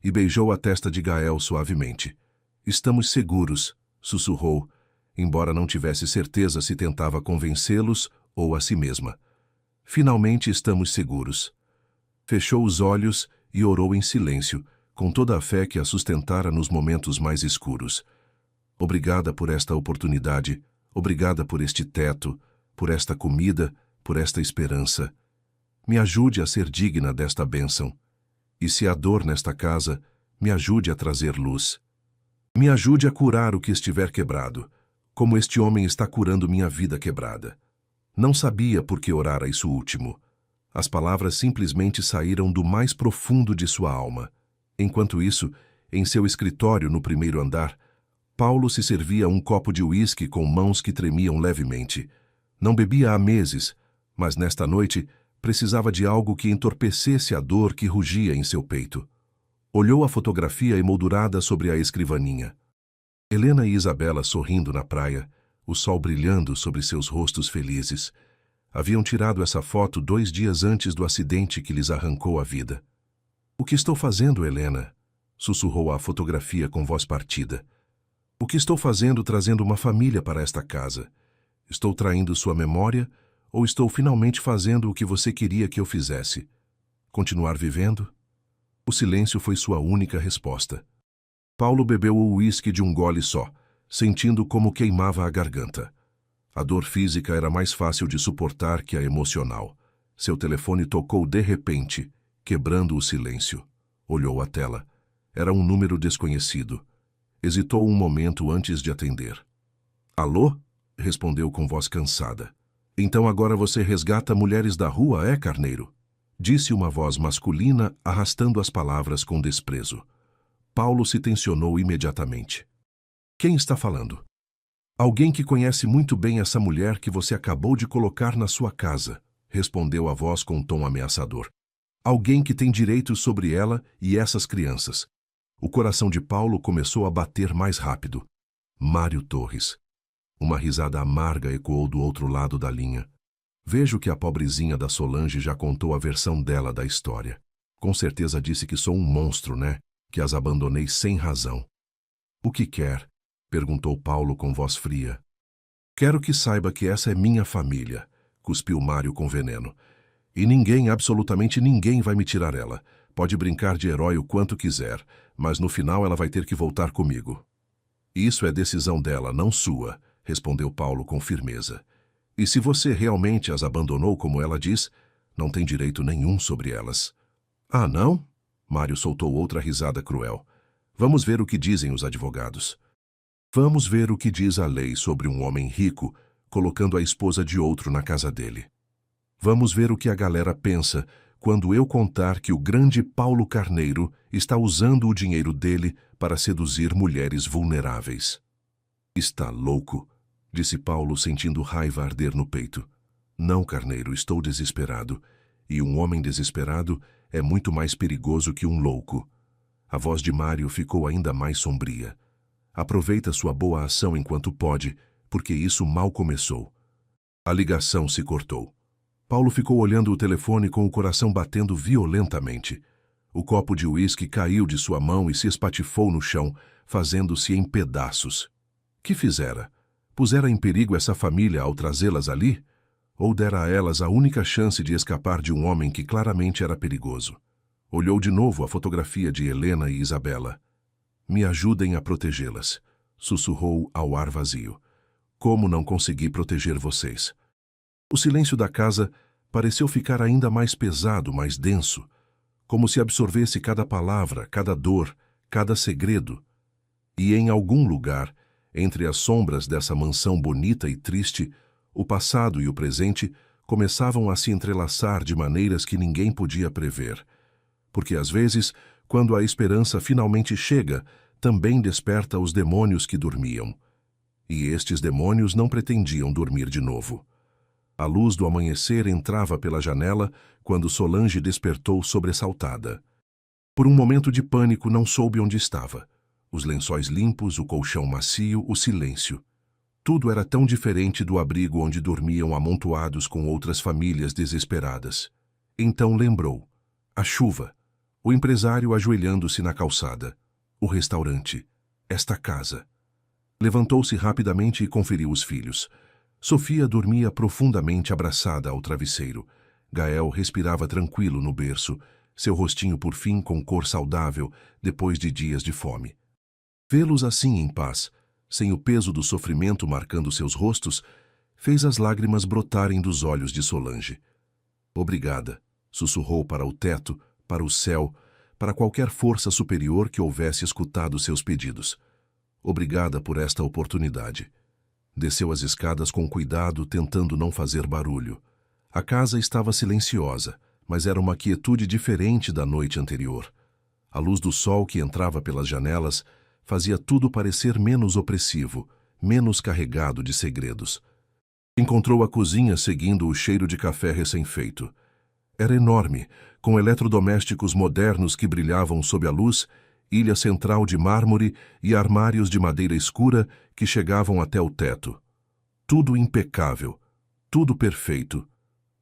e beijou a testa de Gael suavemente. Estamos seguros, sussurrou, embora não tivesse certeza se tentava convencê-los ou a si mesma. Finalmente estamos seguros. Fechou os olhos e orou em silêncio, com toda a fé que a sustentara nos momentos mais escuros. Obrigada por esta oportunidade, obrigada por este teto, por esta comida, por esta esperança. Me ajude a ser digna desta bênção. E se há dor nesta casa, me ajude a trazer luz. Me ajude a curar o que estiver quebrado, como este homem está curando minha vida quebrada. Não sabia por que orara isso último. As palavras simplesmente saíram do mais profundo de sua alma. Enquanto isso, em seu escritório no primeiro andar, Paulo se servia um copo de uísque com mãos que tremiam levemente. Não bebia há meses, mas nesta noite precisava de algo que entorpecesse a dor que rugia em seu peito. Olhou a fotografia emoldurada sobre a escrivaninha. Helena e Isabela sorrindo na praia, o sol brilhando sobre seus rostos felizes. Haviam tirado essa foto 2 dias antes do acidente que lhes arrancou a vida. O que estou fazendo, Helena? Sussurrou a fotografia com voz partida. O que estou fazendo trazendo uma família para esta casa? Estou traindo sua memória ou estou finalmente fazendo o que você queria que eu fizesse? Continuar vivendo? O silêncio foi sua única resposta. Paulo bebeu o uísque de um gole só, sentindo como queimava a garganta. A dor física era mais fácil de suportar que a emocional. Seu telefone tocou de repente, quebrando o silêncio. Olhou a tela. Era um número desconhecido. Hesitou um momento antes de atender. Alô? Respondeu com voz cansada. Então agora você resgata mulheres da rua, é, carneiro? Disse uma voz masculina, arrastando as palavras com desprezo. Paulo se tensionou imediatamente. Quem está falando? Alguém que conhece muito bem essa mulher que você acabou de colocar na sua casa, respondeu a voz com um tom ameaçador. Alguém que tem direitos sobre ela e essas crianças. O coração de Paulo começou a bater mais rápido. Mário Torres. Uma risada amarga ecoou do outro lado da linha. Vejo que a pobrezinha da Solange já contou a versão dela da história. Com certeza disse que sou um monstro, né? Que as abandonei sem razão. O que quer? Perguntou Paulo com voz fria. Quero que saiba que essa é minha família, cuspiu Mário com veneno. E ninguém, absolutamente ninguém, vai me tirar ela. Pode brincar de herói o quanto quiser, mas no final ela vai ter que voltar comigo. Isso é decisão dela, não sua, respondeu Paulo com firmeza. E se você realmente as abandonou como ela diz, não tem direito nenhum sobre elas. Ah, não? Mário soltou outra risada cruel. Vamos ver o que dizem os advogados. Vamos ver o que diz a lei sobre um homem rico colocando a esposa de outro na casa dele. Vamos ver o que a galera pensa quando eu contar que o grande Paulo Carneiro está usando o dinheiro dele para seduzir mulheres vulneráveis. Está louco, disse Paulo sentindo raiva arder no peito. Não, Carneiro, estou desesperado. E um homem desesperado é muito mais perigoso que um louco. A voz de Mário ficou ainda mais sombria. Aproveita sua boa ação enquanto pode, porque isso mal começou. A ligação se cortou. Paulo ficou olhando o telefone com o coração batendo violentamente. O copo de uísque caiu de sua mão e se espatifou no chão, fazendo-se em pedaços. Que fizera? Pusera em perigo essa família ao trazê-las ali? Ou dera a elas a única chance de escapar de um homem que claramente era perigoso? Olhou de novo a fotografia de Helena e Isabela. Me ajudem a protegê-las, sussurrou ao ar vazio. Como não consegui proteger vocês? O silêncio da casa pareceu ficar ainda mais pesado, mais denso, como se absorvesse cada palavra, cada dor, cada segredo. E em algum lugar, entre as sombras dessa mansão bonita e triste, o passado e o presente começavam a se entrelaçar de maneiras que ninguém podia prever. Porque às vezes, quando a esperança finalmente chega, também desperta os demônios que dormiam. E estes demônios não pretendiam dormir de novo. A luz do amanhecer entrava pela janela quando Solange despertou sobressaltada. Por um momento de pânico não soube onde estava. Os lençóis limpos, o colchão macio, o silêncio. Tudo era tão diferente do abrigo onde dormiam amontoados com outras famílias desesperadas. Então lembrou. A chuva. O empresário ajoelhando-se na calçada. O restaurante. Esta casa. Levantou-se rapidamente e conferiu os filhos. Sofia dormia profundamente abraçada ao travesseiro. Gael respirava tranquilo no berço, seu rostinho por fim com cor saudável depois de dias de fome. Vê-los assim em paz, sem o peso do sofrimento marcando seus rostos, fez as lágrimas brotarem dos olhos de Solange. Obrigada, sussurrou para o teto, para o céu, para qualquer força superior que houvesse escutado seus pedidos. Obrigada por esta oportunidade. Desceu as escadas com cuidado, tentando não fazer barulho. A casa estava silenciosa, mas era uma quietude diferente da noite anterior. A luz do sol que entrava pelas janelas fazia tudo parecer menos opressivo, menos carregado de segredos. Encontrou a cozinha seguindo o cheiro de café recém-feito. Era enorme, com eletrodomésticos modernos que brilhavam sob a luz, ilha central de mármore e armários de madeira escura que chegavam até o teto. Tudo impecável, tudo perfeito,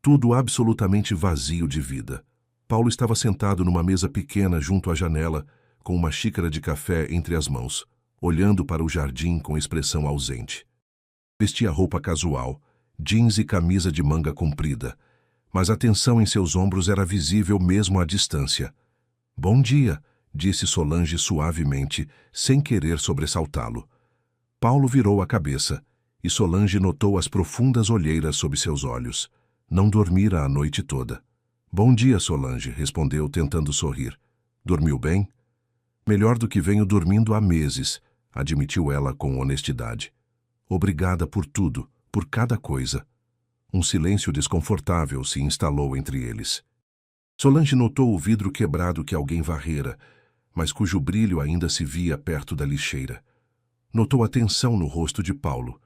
tudo absolutamente vazio de vida. Paulo estava sentado numa mesa pequena junto à janela, com uma xícara de café entre as mãos, olhando para o jardim com expressão ausente. Vestia roupa casual, jeans e camisa de manga comprida, mas a tensão em seus ombros era visível mesmo à distância. Bom dia, disse Solange suavemente, sem querer sobressaltá-lo. Paulo virou a cabeça, e Solange notou as profundas olheiras sob seus olhos. Não dormira a noite toda. Bom dia, Solange, respondeu, tentando sorrir. Dormiu bem? Melhor do que venho dormindo há meses. admitiu ela com honestidade. Obrigada por tudo, por cada coisa. Um silêncio desconfortável se instalou entre eles. Solange notou o vidro quebrado que alguém varrera, mas cujo brilho ainda se via perto da lixeira. Notou a tensão no rosto de Paulo.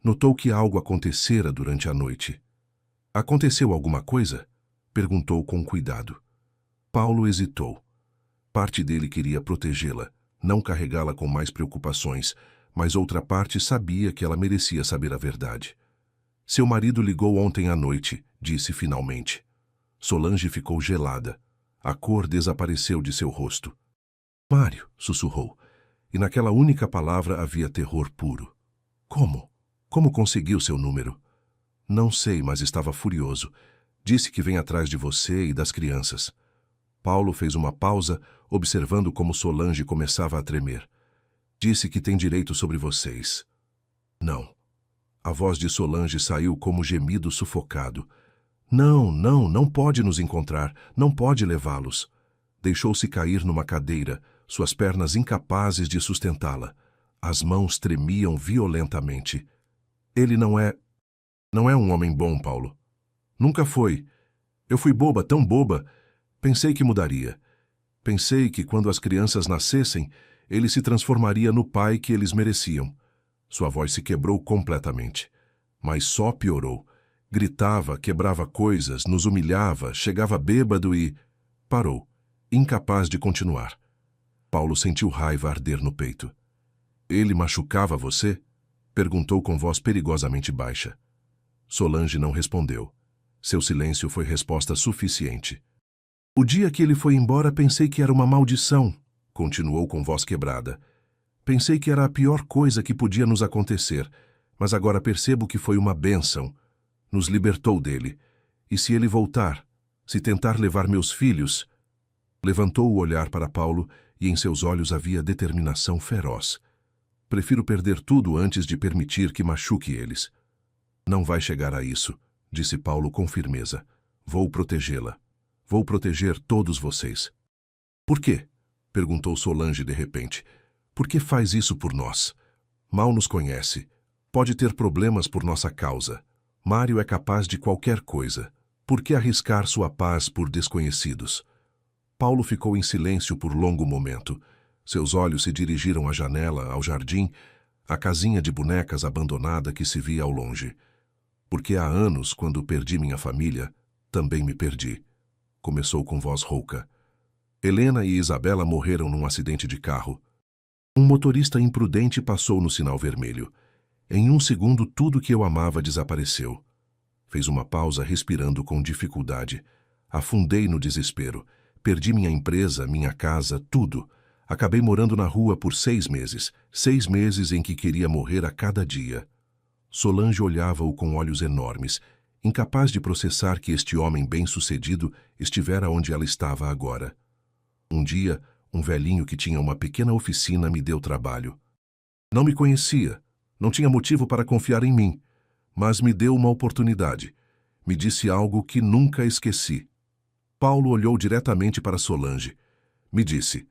Notou que algo acontecera durante a noite. Aconteceu alguma coisa? Perguntou com cuidado. Paulo hesitou. Parte dele queria protegê-la, não carregá-la com mais preocupações, mas outra parte sabia que ela merecia saber a verdade. Seu marido ligou ontem à noite, disse finalmente. Solange ficou gelada. A cor desapareceu de seu rosto. Mário, sussurrou, e naquela única palavra havia terror puro. Como? Como conseguiu seu número? Não sei, mas estava furioso. Disse que vem atrás de você e das crianças. Paulo fez uma pausa, observando como Solange começava a tremer. Disse que tem direito sobre vocês. Não. A voz de Solange saiu como gemido sufocado. Não pode nos encontrar, não pode levá-los. Deixou-se cair numa cadeira, suas pernas incapazes de sustentá-la. As mãos tremiam violentamente. Ele não é um homem bom, Paulo. Nunca foi. Eu fui boba, tão boba. Pensei que mudaria. Pensei que quando as crianças nascessem, ele se transformaria no pai que eles mereciam. Sua voz se quebrou completamente. Mas só piorou. Gritava, quebrava coisas, nos humilhava, chegava bêbado e... Parou, incapaz de continuar. Paulo sentiu raiva arder no peito. Ele machucava você? Perguntou com voz perigosamente baixa. Solange não respondeu. Seu silêncio foi resposta suficiente. O dia que ele foi embora pensei que era uma maldição, continuou com voz quebrada. Pensei que era a pior coisa que podia nos acontecer, mas agora percebo que foi uma bênção. Nos libertou dele. E se ele voltar, se tentar levar meus filhos... Levantou o olhar para Paulo e em seus olhos havia determinação feroz. Prefiro perder tudo antes de permitir que machuque eles. Não vai chegar a isso, disse Paulo com firmeza. Vou protegê-la. Vou proteger todos vocês. Por quê? Perguntou Solange de repente. Por que faz isso por nós? Mal nos conhece. Pode ter problemas por nossa causa. Mário é capaz de qualquer coisa. Por que arriscar sua paz por desconhecidos? Paulo ficou em silêncio por longo momento. Seus olhos se dirigiram à janela, ao jardim, à casinha de bonecas abandonada que se via ao longe. Porque há anos, quando perdi minha família, também me perdi. Começou com voz rouca. Helena e Isabela morreram num acidente de carro. Um motorista imprudente passou no sinal vermelho. Em um segundo, tudo que eu amava desapareceu. Fez uma pausa, respirando com dificuldade. Afundei no desespero. Perdi minha empresa, minha casa, tudo. Acabei morando na rua por 6 meses. 6 meses em que queria morrer a cada dia. Solange olhava-o com olhos enormes, incapaz de processar que este homem bem-sucedido estivera onde ela estava agora. Um dia, um velhinho que tinha uma pequena oficina me deu trabalho. Não me conhecia, não tinha motivo para confiar em mim, mas me deu uma oportunidade. Me disse algo que nunca esqueci. Paulo olhou diretamente para Solange. Me disse: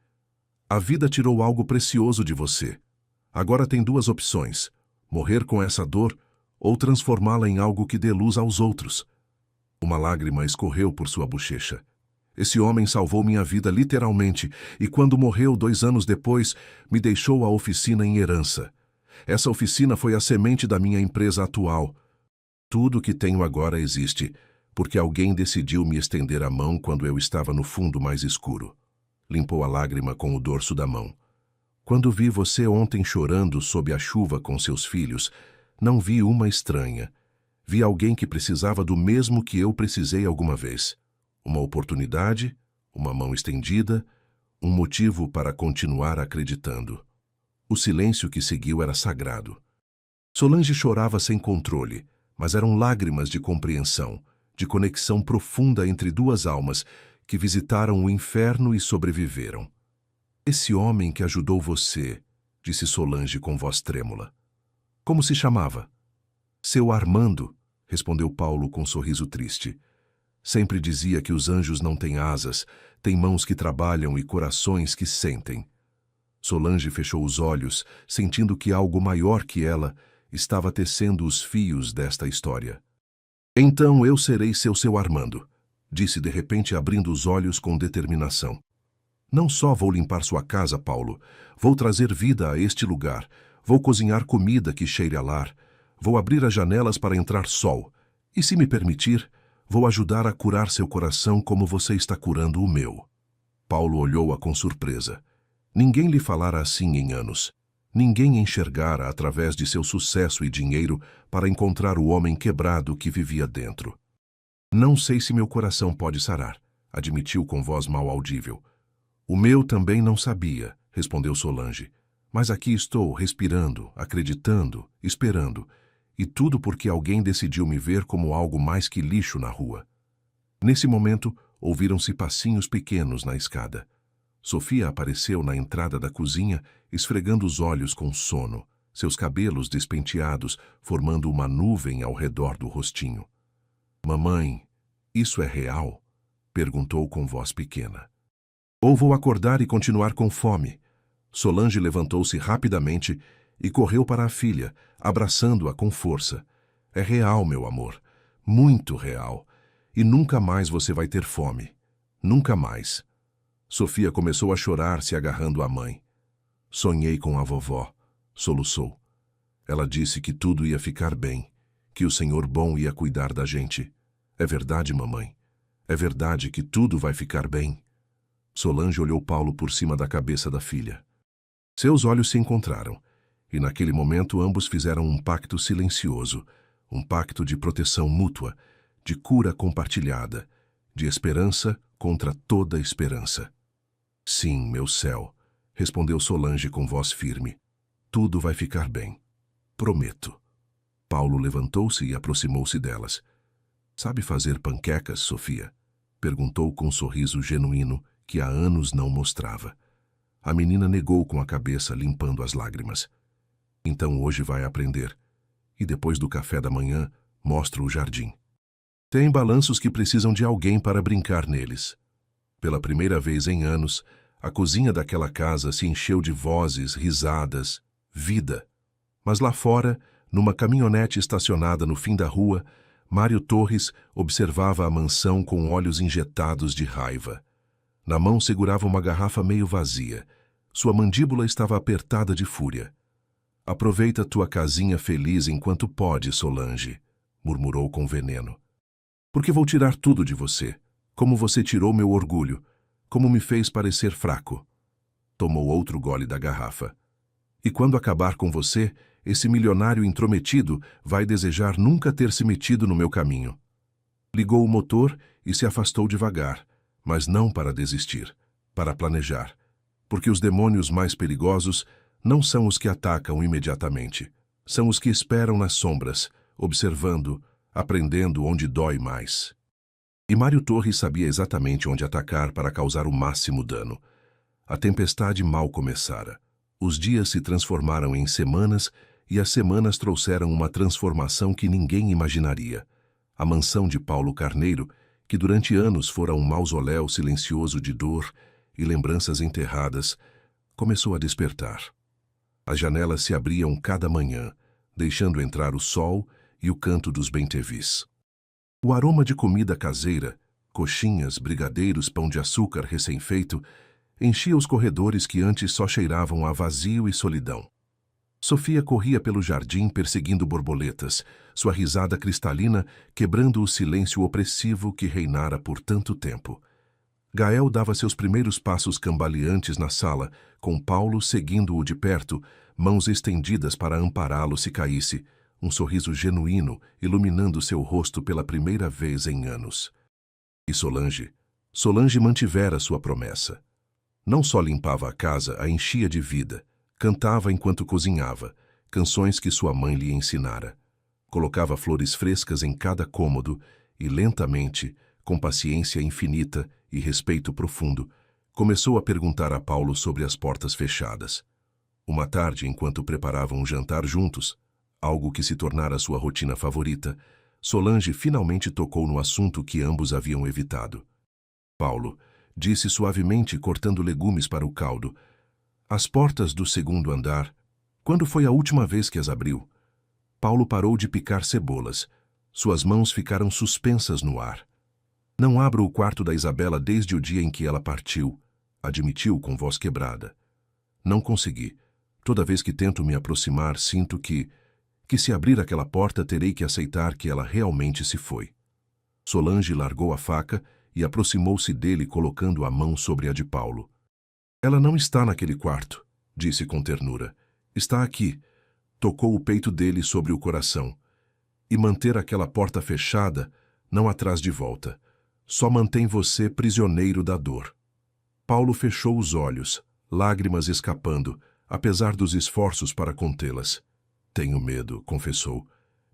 a vida tirou algo precioso de você. Agora tem 2 opções: morrer com essa dor ou transformá-la em algo que dê luz aos outros. Uma lágrima escorreu por sua bochecha. Esse homem salvou minha vida literalmente e quando morreu 2 anos depois, me deixou a oficina em herança. Essa oficina foi a semente da minha empresa atual. Tudo que tenho agora existe, porque alguém decidiu me estender a mão quando eu estava no fundo mais escuro. Limpou a lágrima com o dorso da mão. Quando vi você ontem chorando sob a chuva com seus filhos, não vi uma estranha. Vi alguém que precisava do mesmo que eu precisei alguma vez. Uma oportunidade, uma mão estendida, um motivo para continuar acreditando. O silêncio que seguiu era sagrado. Solange chorava sem controle, mas eram lágrimas de compreensão, de conexão profunda entre 2 almas que visitaram o inferno e sobreviveram. Esse homem que ajudou você, disse Solange com voz trêmula. Como se chamava? Seu Armando, respondeu Paulo com um sorriso triste. Sempre dizia que os anjos não têm asas, têm mãos que trabalham e corações que sentem. Solange fechou os olhos, sentindo que algo maior que ela estava tecendo os fios desta história. Então eu serei seu Armando, disse de repente abrindo os olhos com determinação. Não só vou limpar sua casa, Paulo, vou trazer vida a este lugar, vou cozinhar comida que cheire a lar, vou abrir as janelas para entrar sol, e se me permitir, vou ajudar a curar seu coração como você está curando o meu. Paulo olhou-a com surpresa. Ninguém lhe falara assim em anos. Ninguém enxergara através de seu sucesso e dinheiro para encontrar o homem quebrado que vivia dentro. Não sei se meu coração pode sarar, admitiu com voz mal audível. O meu também não sabia, respondeu Solange. Mas aqui estou, respirando, acreditando, esperando. E tudo porque alguém decidiu me ver como algo mais que lixo na rua. Nesse momento, ouviram-se passinhos pequenos na escada. Sofia apareceu na entrada da cozinha, esfregando os olhos com sono, seus cabelos despenteados, formando uma nuvem ao redor do rostinho. Mamãe, isso é real? Perguntou com voz pequena. Ou vou acordar e continuar com fome? Solange levantou-se rapidamente e correu para a filha, abraçando-a com força. É real, meu amor, muito real. E nunca mais você vai ter fome. Nunca mais. Sofia começou a chorar, se agarrando à mãe. Sonhei com a vovó, soluçou. Ela disse que tudo ia ficar bem, que o Senhor bom ia cuidar da gente. É verdade, mamãe? É verdade que tudo vai ficar bem? Solange olhou Paulo por cima da cabeça da filha. Seus olhos se encontraram, e naquele momento ambos fizeram um pacto silencioso, um pacto de proteção mútua, de cura compartilhada, de esperança contra toda esperança. Sim, meu céu, respondeu Solange com voz firme. Tudo vai ficar bem. Prometo. Paulo levantou-se e aproximou-se delas. Sabe fazer panquecas, Sofia? Perguntou com um sorriso genuíno que há anos não mostrava. A menina negou com a cabeça, limpando as lágrimas. Então hoje vai aprender. E depois do café da manhã, mostro o jardim. Tem balanços que precisam de alguém para brincar neles. Pela primeira vez em anos, a cozinha daquela casa se encheu de vozes, risadas, vida. Mas lá fora, numa caminhonete estacionada no fim da rua, Mário Torres observava a mansão com olhos injetados de raiva. Na mão segurava uma garrafa meio vazia. Sua mandíbula estava apertada de fúria. Aproveita tua casinha feliz enquanto pode, Solange, murmurou com veneno. Porque vou tirar tudo de você, como você tirou meu orgulho, como me fez parecer fraco. Tomou outro gole da garrafa. E quando acabar com você, esse milionário intrometido vai desejar nunca ter se metido no meu caminho. Ligou o motor e se afastou devagar, mas não para desistir, para planejar. Porque os demônios mais perigosos não são os que atacam imediatamente, são os que esperam nas sombras, observando, aprendendo onde dói mais. E Mário Torres sabia exatamente onde atacar para causar o máximo dano. A tempestade mal começara. Os dias se transformaram em semanas e as semanas trouxeram uma transformação que ninguém imaginaria. A mansão de Paulo Carneiro, que durante anos fora um mausoléu silencioso de dor e lembranças enterradas, começou a despertar. As janelas se abriam cada manhã, deixando entrar o sol e o canto dos bem-te-vis. O aroma de comida caseira, coxinhas, brigadeiros, pão de açúcar recém-feito, enchia os corredores que antes só cheiravam a vazio e solidão. Sofia corria pelo jardim perseguindo borboletas, sua risada cristalina quebrando o silêncio opressivo que reinara por tanto tempo. Gael dava seus primeiros passos cambaleantes na sala, com Paulo seguindo-o de perto, mãos estendidas para ampará-lo se caísse, um sorriso genuíno iluminando seu rosto pela primeira vez em anos. E Solange mantivera sua promessa. Não só limpava a casa, a enchia de vida, cantava enquanto cozinhava, canções que sua mãe lhe ensinara. Colocava flores frescas em cada cômodo e, lentamente, com paciência infinita e respeito profundo, começou a perguntar a Paulo sobre as portas fechadas. Uma tarde, enquanto preparavam um jantar juntos, algo que se tornara sua rotina favorita, Solange finalmente tocou no assunto que ambos haviam evitado. Paulo, disse suavemente, cortando legumes para o caldo, As portas do segundo andar. Quando foi a última vez que as abriu? Paulo parou de picar cebolas. Suas mãos ficaram suspensas no ar. Não abro o quarto da Isabela desde o dia em que ela partiu, admitiu com voz quebrada. Não consegui. Toda vez que tento me aproximar, sinto que se abrir aquela porta terei que aceitar que ela realmente se foi. Solange largou a faca e aproximou-se dele colocando a mão sobre a de Paulo. Ela não está naquele quarto, disse com ternura. Está aqui. Tocou o peito dele sobre o coração. E manter aquela porta fechada não a traz de volta. Só mantém você prisioneiro da dor. Paulo fechou os olhos, lágrimas escapando, apesar dos esforços para contê-las. Tenho medo, confessou.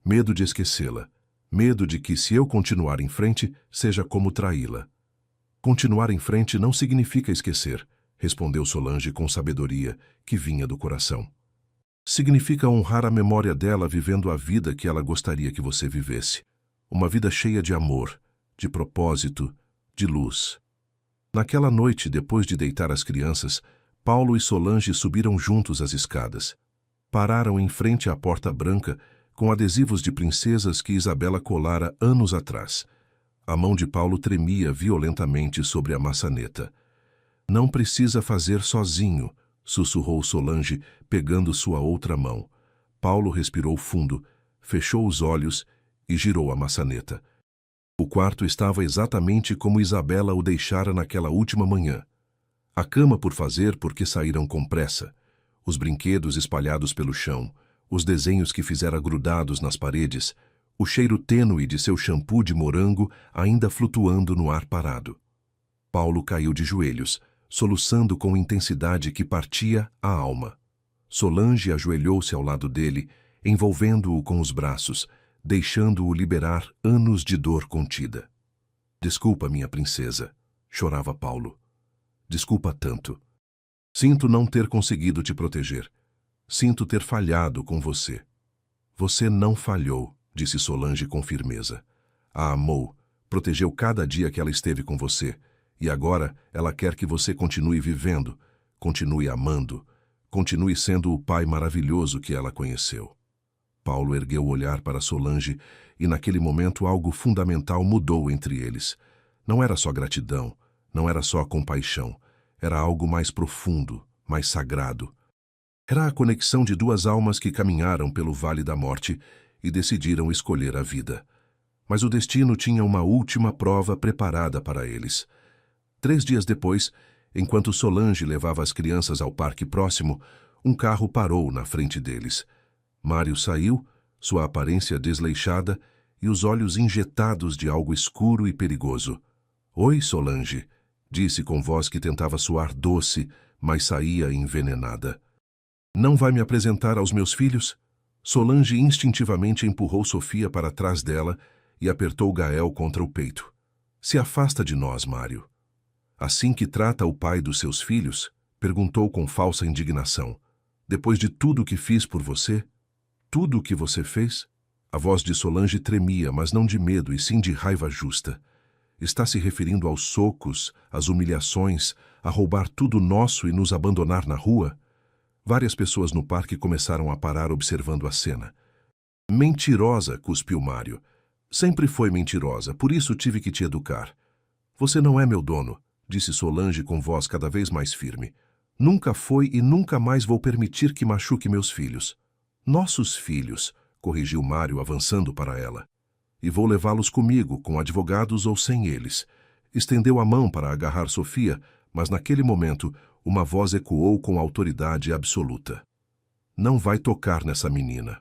Medo de esquecê-la. Medo de que, se eu continuar em frente, seja como traí-la. Continuar em frente não significa esquecer, respondeu Solange com sabedoria que vinha do coração. Significa honrar a memória dela vivendo a vida que ela gostaria que você vivesse. Uma vida cheia de amor, de propósito, de luz. Naquela noite, depois de deitar as crianças, Paulo e Solange subiram juntos as escadas. Pararam em frente à porta branca, com adesivos de princesas que Isabela colara anos atrás. A mão de Paulo tremia violentamente sobre a maçaneta. Não precisa fazer sozinho, sussurrou Solange, pegando sua outra mão. Paulo respirou fundo, fechou os olhos e girou a maçaneta. O quarto estava exatamente como Isabela o deixara naquela última manhã. A cama por fazer porque saíram com pressa. Os brinquedos espalhados pelo chão, os desenhos que fizera grudados nas paredes, o cheiro tênue de seu shampoo de morango ainda flutuando no ar parado. Paulo caiu de joelhos, soluçando com intensidade que partia a alma. Solange ajoelhou-se ao lado dele, envolvendo-o com os braços, deixando-o liberar anos de dor contida. Desculpa, minha princesa, chorava Paulo. Desculpa tanto. Sinto não ter conseguido te proteger. Sinto ter falhado com você. Você não falhou, disse Solange com firmeza. A amou, protegeu cada dia que ela esteve com você, e agora ela quer que você continue vivendo, continue amando, continue sendo o pai maravilhoso que ela conheceu. Paulo ergueu o olhar para Solange e naquele momento algo fundamental mudou entre eles. Não era só gratidão, não era só compaixão, era algo mais profundo, mais sagrado. Era a conexão de duas almas que caminharam pelo vale da morte e decidiram escolher a vida. Mas o destino tinha uma última prova preparada para eles. 3 dias depois, enquanto Solange levava as crianças ao parque próximo, um carro parou na frente deles. Mário saiu, sua aparência desleixada e os olhos injetados de algo escuro e perigoso. Oi, Solange, disse com voz que tentava soar doce, mas saía envenenada. Não vai me apresentar aos meus filhos? Solange instintivamente empurrou Sofia para trás dela e apertou Gael contra o peito. Se afasta de nós, Mário. Assim que trata o pai dos seus filhos? Perguntou com falsa indignação. Depois de tudo o que fiz por você? Tudo o que você fez? A voz de Solange tremia, mas não de medo, e sim de raiva justa. Está se referindo aos socos, às humilhações, a roubar tudo nosso e nos abandonar na rua? Várias pessoas no parque começaram a parar observando a cena. Mentirosa, cuspiu Mário. Sempre foi mentirosa, por isso tive que te educar. Você não é meu dono, disse Solange com voz cada vez mais firme. Nunca foi e nunca mais vou permitir que machuque meus filhos. Nossos filhos, corrigiu Mário avançando para ela. E vou levá-los comigo, com advogados ou sem eles. Estendeu a mão para agarrar Sofia, mas naquele momento uma voz ecoou com autoridade absoluta. Não vai tocar nessa menina.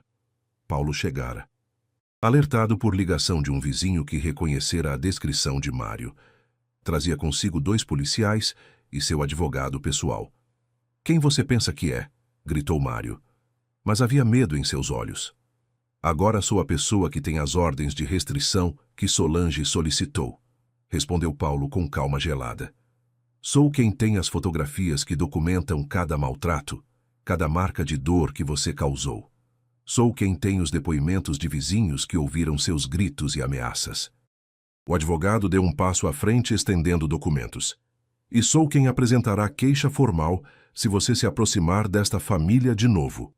Paulo chegara. Alertado por ligação de um vizinho que reconhecera a descrição de Mário. Trazia consigo 2 policiais e seu advogado pessoal. Quem você pensa que é? Gritou Mário. Mas havia medo em seus olhos. Agora sou a pessoa que tem as ordens de restrição que Solange solicitou, respondeu Paulo com calma gelada. Sou quem tem as fotografias que documentam cada maltrato, cada marca de dor que você causou. Sou quem tem os depoimentos de vizinhos que ouviram seus gritos e ameaças. O advogado deu um passo à frente estendendo documentos. E sou quem apresentará queixa formal se você se aproximar desta família de novo.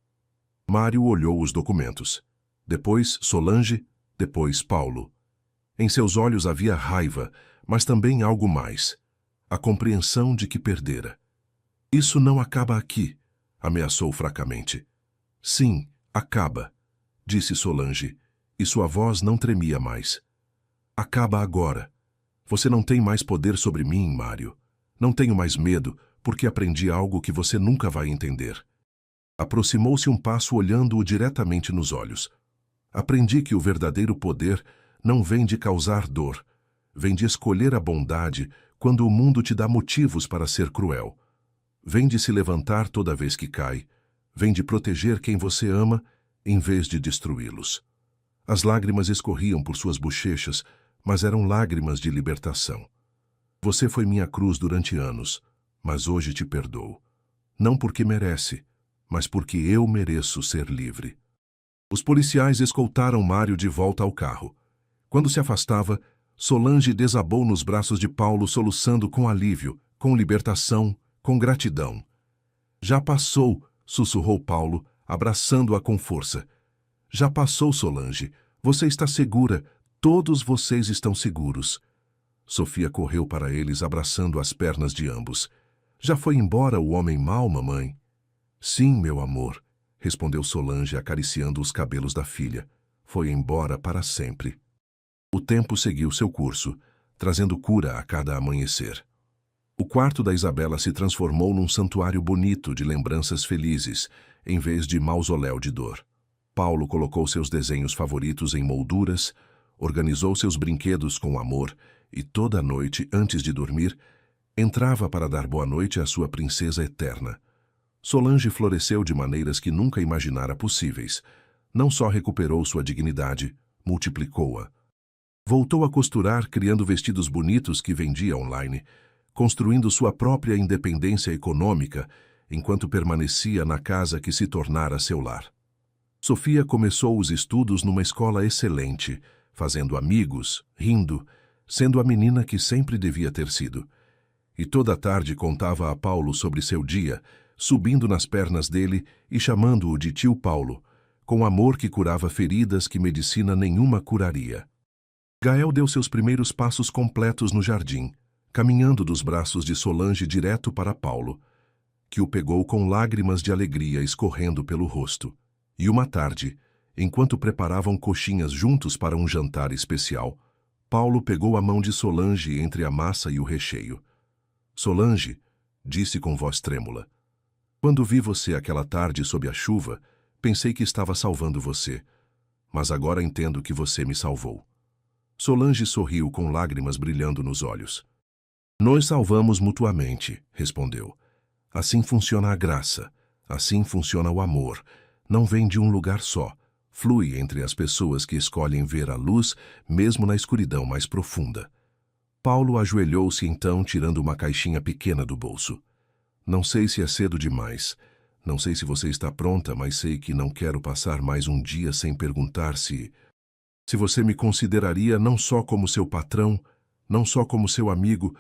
Mário olhou os documentos. Depois Solange, depois Paulo. Em seus olhos havia raiva, mas também algo mais. A compreensão de que perdera. Isso não acaba aqui, ameaçou fracamente. Sim, acaba, disse Solange, e sua voz não tremia mais. Acaba agora. Você não tem mais poder sobre mim, Mário. Não tenho mais medo, porque aprendi algo que você nunca vai entender. Aproximou-se um passo olhando-o diretamente nos olhos. Aprendi que o verdadeiro poder não vem de causar dor, vem de escolher a bondade quando o mundo te dá motivos para ser cruel. Vem de se levantar toda vez que cai, vem de proteger quem você ama em vez de destruí-los. As lágrimas escorriam por suas bochechas, mas eram lágrimas de libertação. Você foi minha cruz durante anos, mas hoje te perdoo. Não porque merece, mas porque eu mereço ser livre. Os policiais escoltaram Mário de volta ao carro. Quando se afastava, Solange desabou nos braços de Paulo, soluçando com alívio, com libertação, com gratidão. Já passou, sussurrou Paulo, abraçando-a com força. Já passou, Solange. Você está segura. Todos vocês estão seguros. Sofia correu para eles, abraçando as pernas de ambos. Já foi embora o homem mau, mamãe? Sim, meu amor, respondeu Solange, acariciando os cabelos da filha. Foi embora para sempre. O tempo seguiu seu curso, trazendo cura a cada amanhecer. O quarto da Isabela se transformou num santuário bonito de lembranças felizes, em vez de mausoléu de dor. Paulo colocou seus desenhos favoritos em molduras, organizou seus brinquedos com amor e toda noite, antes de dormir, entrava para dar boa noite à sua princesa eterna. Solange floresceu de maneiras que nunca imaginara possíveis. Não só recuperou sua dignidade, multiplicou-a. Voltou a costurar, criando vestidos bonitos que vendia online, construindo sua própria independência econômica, enquanto permanecia na casa que se tornara seu lar. Sofia começou os estudos numa escola excelente, fazendo amigos, rindo, sendo a menina que sempre devia ter sido. E toda tarde contava a Paulo sobre seu dia, subindo nas pernas dele e chamando-o de tio Paulo, com amor que curava feridas que medicina nenhuma curaria. Gael deu seus primeiros passos completos no jardim, caminhando dos braços de Solange direto para Paulo, que o pegou com lágrimas de alegria escorrendo pelo rosto. E uma tarde, enquanto preparavam coxinhas juntos para um jantar especial, Paulo pegou a mão de Solange entre a massa e o recheio. Solange, disse com voz trêmula, quando vi você aquela tarde sob a chuva, pensei que estava salvando você, mas agora entendo que você me salvou. Solange sorriu com lágrimas brilhando nos olhos. Nos salvamos mutuamente, respondeu. Assim funciona a graça, assim funciona o amor. Não vem de um lugar só, flui entre as pessoas que escolhem ver a luz, mesmo na escuridão mais profunda. Paulo ajoelhou-se então, tirando uma caixinha pequena do bolso. Não sei se é cedo demais. Não sei se você está pronta, mas sei que não quero passar mais um dia sem perguntar se você me consideraria não só como seu patrão, não só como seu amigo,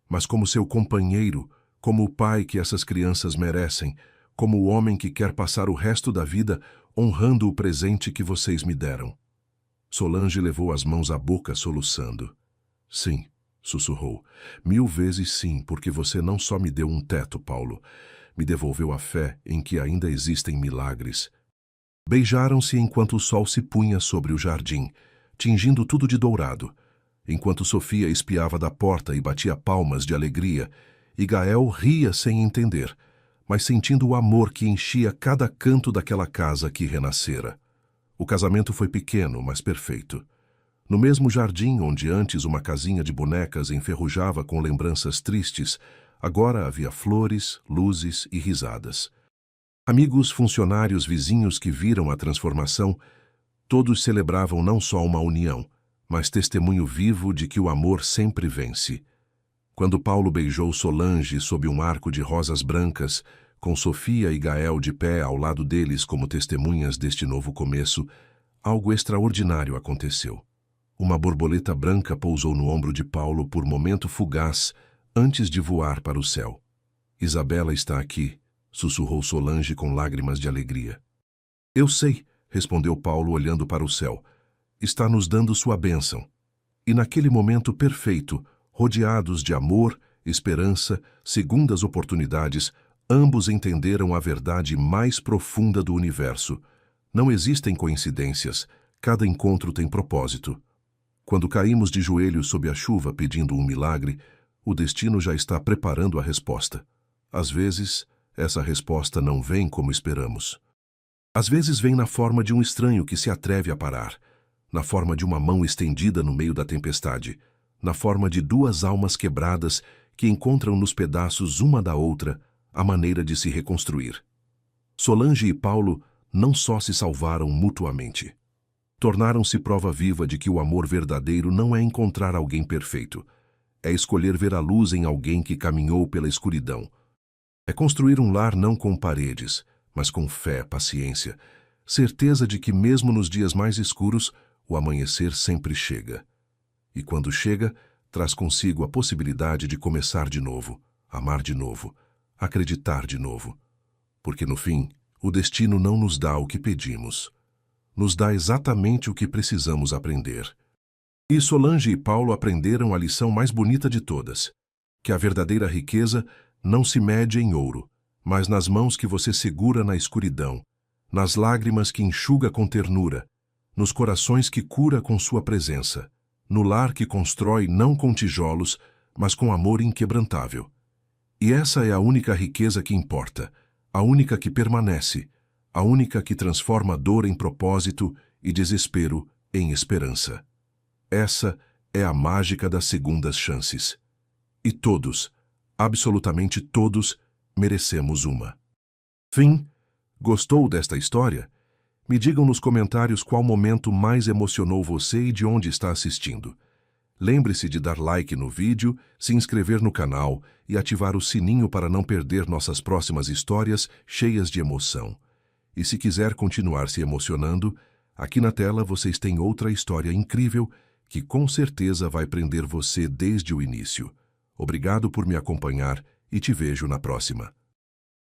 mas como seu companheiro, como o pai que essas crianças merecem, como o homem que quer passar o resto da vida honrando o presente que vocês me deram. Solange levou as mãos à boca, soluçando. Sim, sussurrou. 1000 vezes sim, porque você não só me deu um teto, Paulo, me devolveu a fé em que ainda existem milagres. Beijaram-se enquanto o sol se punha sobre o jardim, tingindo tudo de dourado, enquanto Sofia espiava da porta e batia palmas de alegria, e Gael ria sem entender, mas sentindo o amor que enchia cada canto daquela casa que renascera. O casamento foi pequeno, mas perfeito. No mesmo jardim onde antes uma casinha de bonecas enferrujava com lembranças tristes, agora havia flores, luzes e risadas. Amigos, funcionários, vizinhos que viram a transformação, todos celebravam não só uma união, mas testemunho vivo de que o amor sempre vence. Quando Paulo beijou Solange sob um arco de rosas brancas, com Sofia e Gael de pé ao lado deles como testemunhas deste novo começo, algo extraordinário aconteceu. Uma borboleta branca pousou no ombro de Paulo por momento fugaz, antes de voar para o céu. Isabela está aqui, sussurrou Solange com lágrimas de alegria. Eu sei, respondeu Paulo olhando para o céu. Está nos dando sua bênção. E naquele momento perfeito, rodeados de amor, esperança, segundas oportunidades, ambos entenderam a verdade mais profunda do universo. Não existem coincidências, cada encontro tem propósito. Quando caímos de joelhos sob a chuva pedindo um milagre, o destino já está preparando a resposta. Às vezes, essa resposta não vem como esperamos. Às vezes vem na forma de um estranho que se atreve a parar, na forma de uma mão estendida no meio da tempestade, na forma de duas almas quebradas que encontram nos pedaços uma da outra a maneira de se reconstruir. Solange e Paulo não só se salvaram mutuamente. Tornaram-se prova viva de que o amor verdadeiro não é encontrar alguém perfeito, é escolher ver a luz em alguém que caminhou pela escuridão. É construir um lar não com paredes, mas com fé, paciência, certeza de que mesmo nos dias mais escuros, o amanhecer sempre chega. E quando chega, traz consigo a possibilidade de começar de novo, amar de novo, acreditar de novo. Porque no fim, o destino não nos dá o que pedimos. Nos dá exatamente o que precisamos aprender. E Solange e Paulo aprenderam a lição mais bonita de todas, que a verdadeira riqueza não se mede em ouro, mas nas mãos que você segura na escuridão, nas lágrimas que enxuga com ternura, nos corações que cura com sua presença, no lar que constrói não com tijolos, mas com amor inquebrantável. E essa é a única riqueza que importa, a única que permanece, a única que transforma dor em propósito e desespero em esperança. Essa é a mágica das segundas chances. E todos, absolutamente todos, merecemos uma. Fim. Gostou desta história? Me digam nos comentários qual momento mais emocionou você e de onde está assistindo. Lembre-se de dar like no vídeo, se inscrever no canal e ativar o sininho para não perder nossas próximas histórias cheias de emoção. E se quiser continuar se emocionando, aqui na tela vocês têm outra história incrível que com certeza vai prender você desde o início. Obrigado por me acompanhar e te vejo na próxima.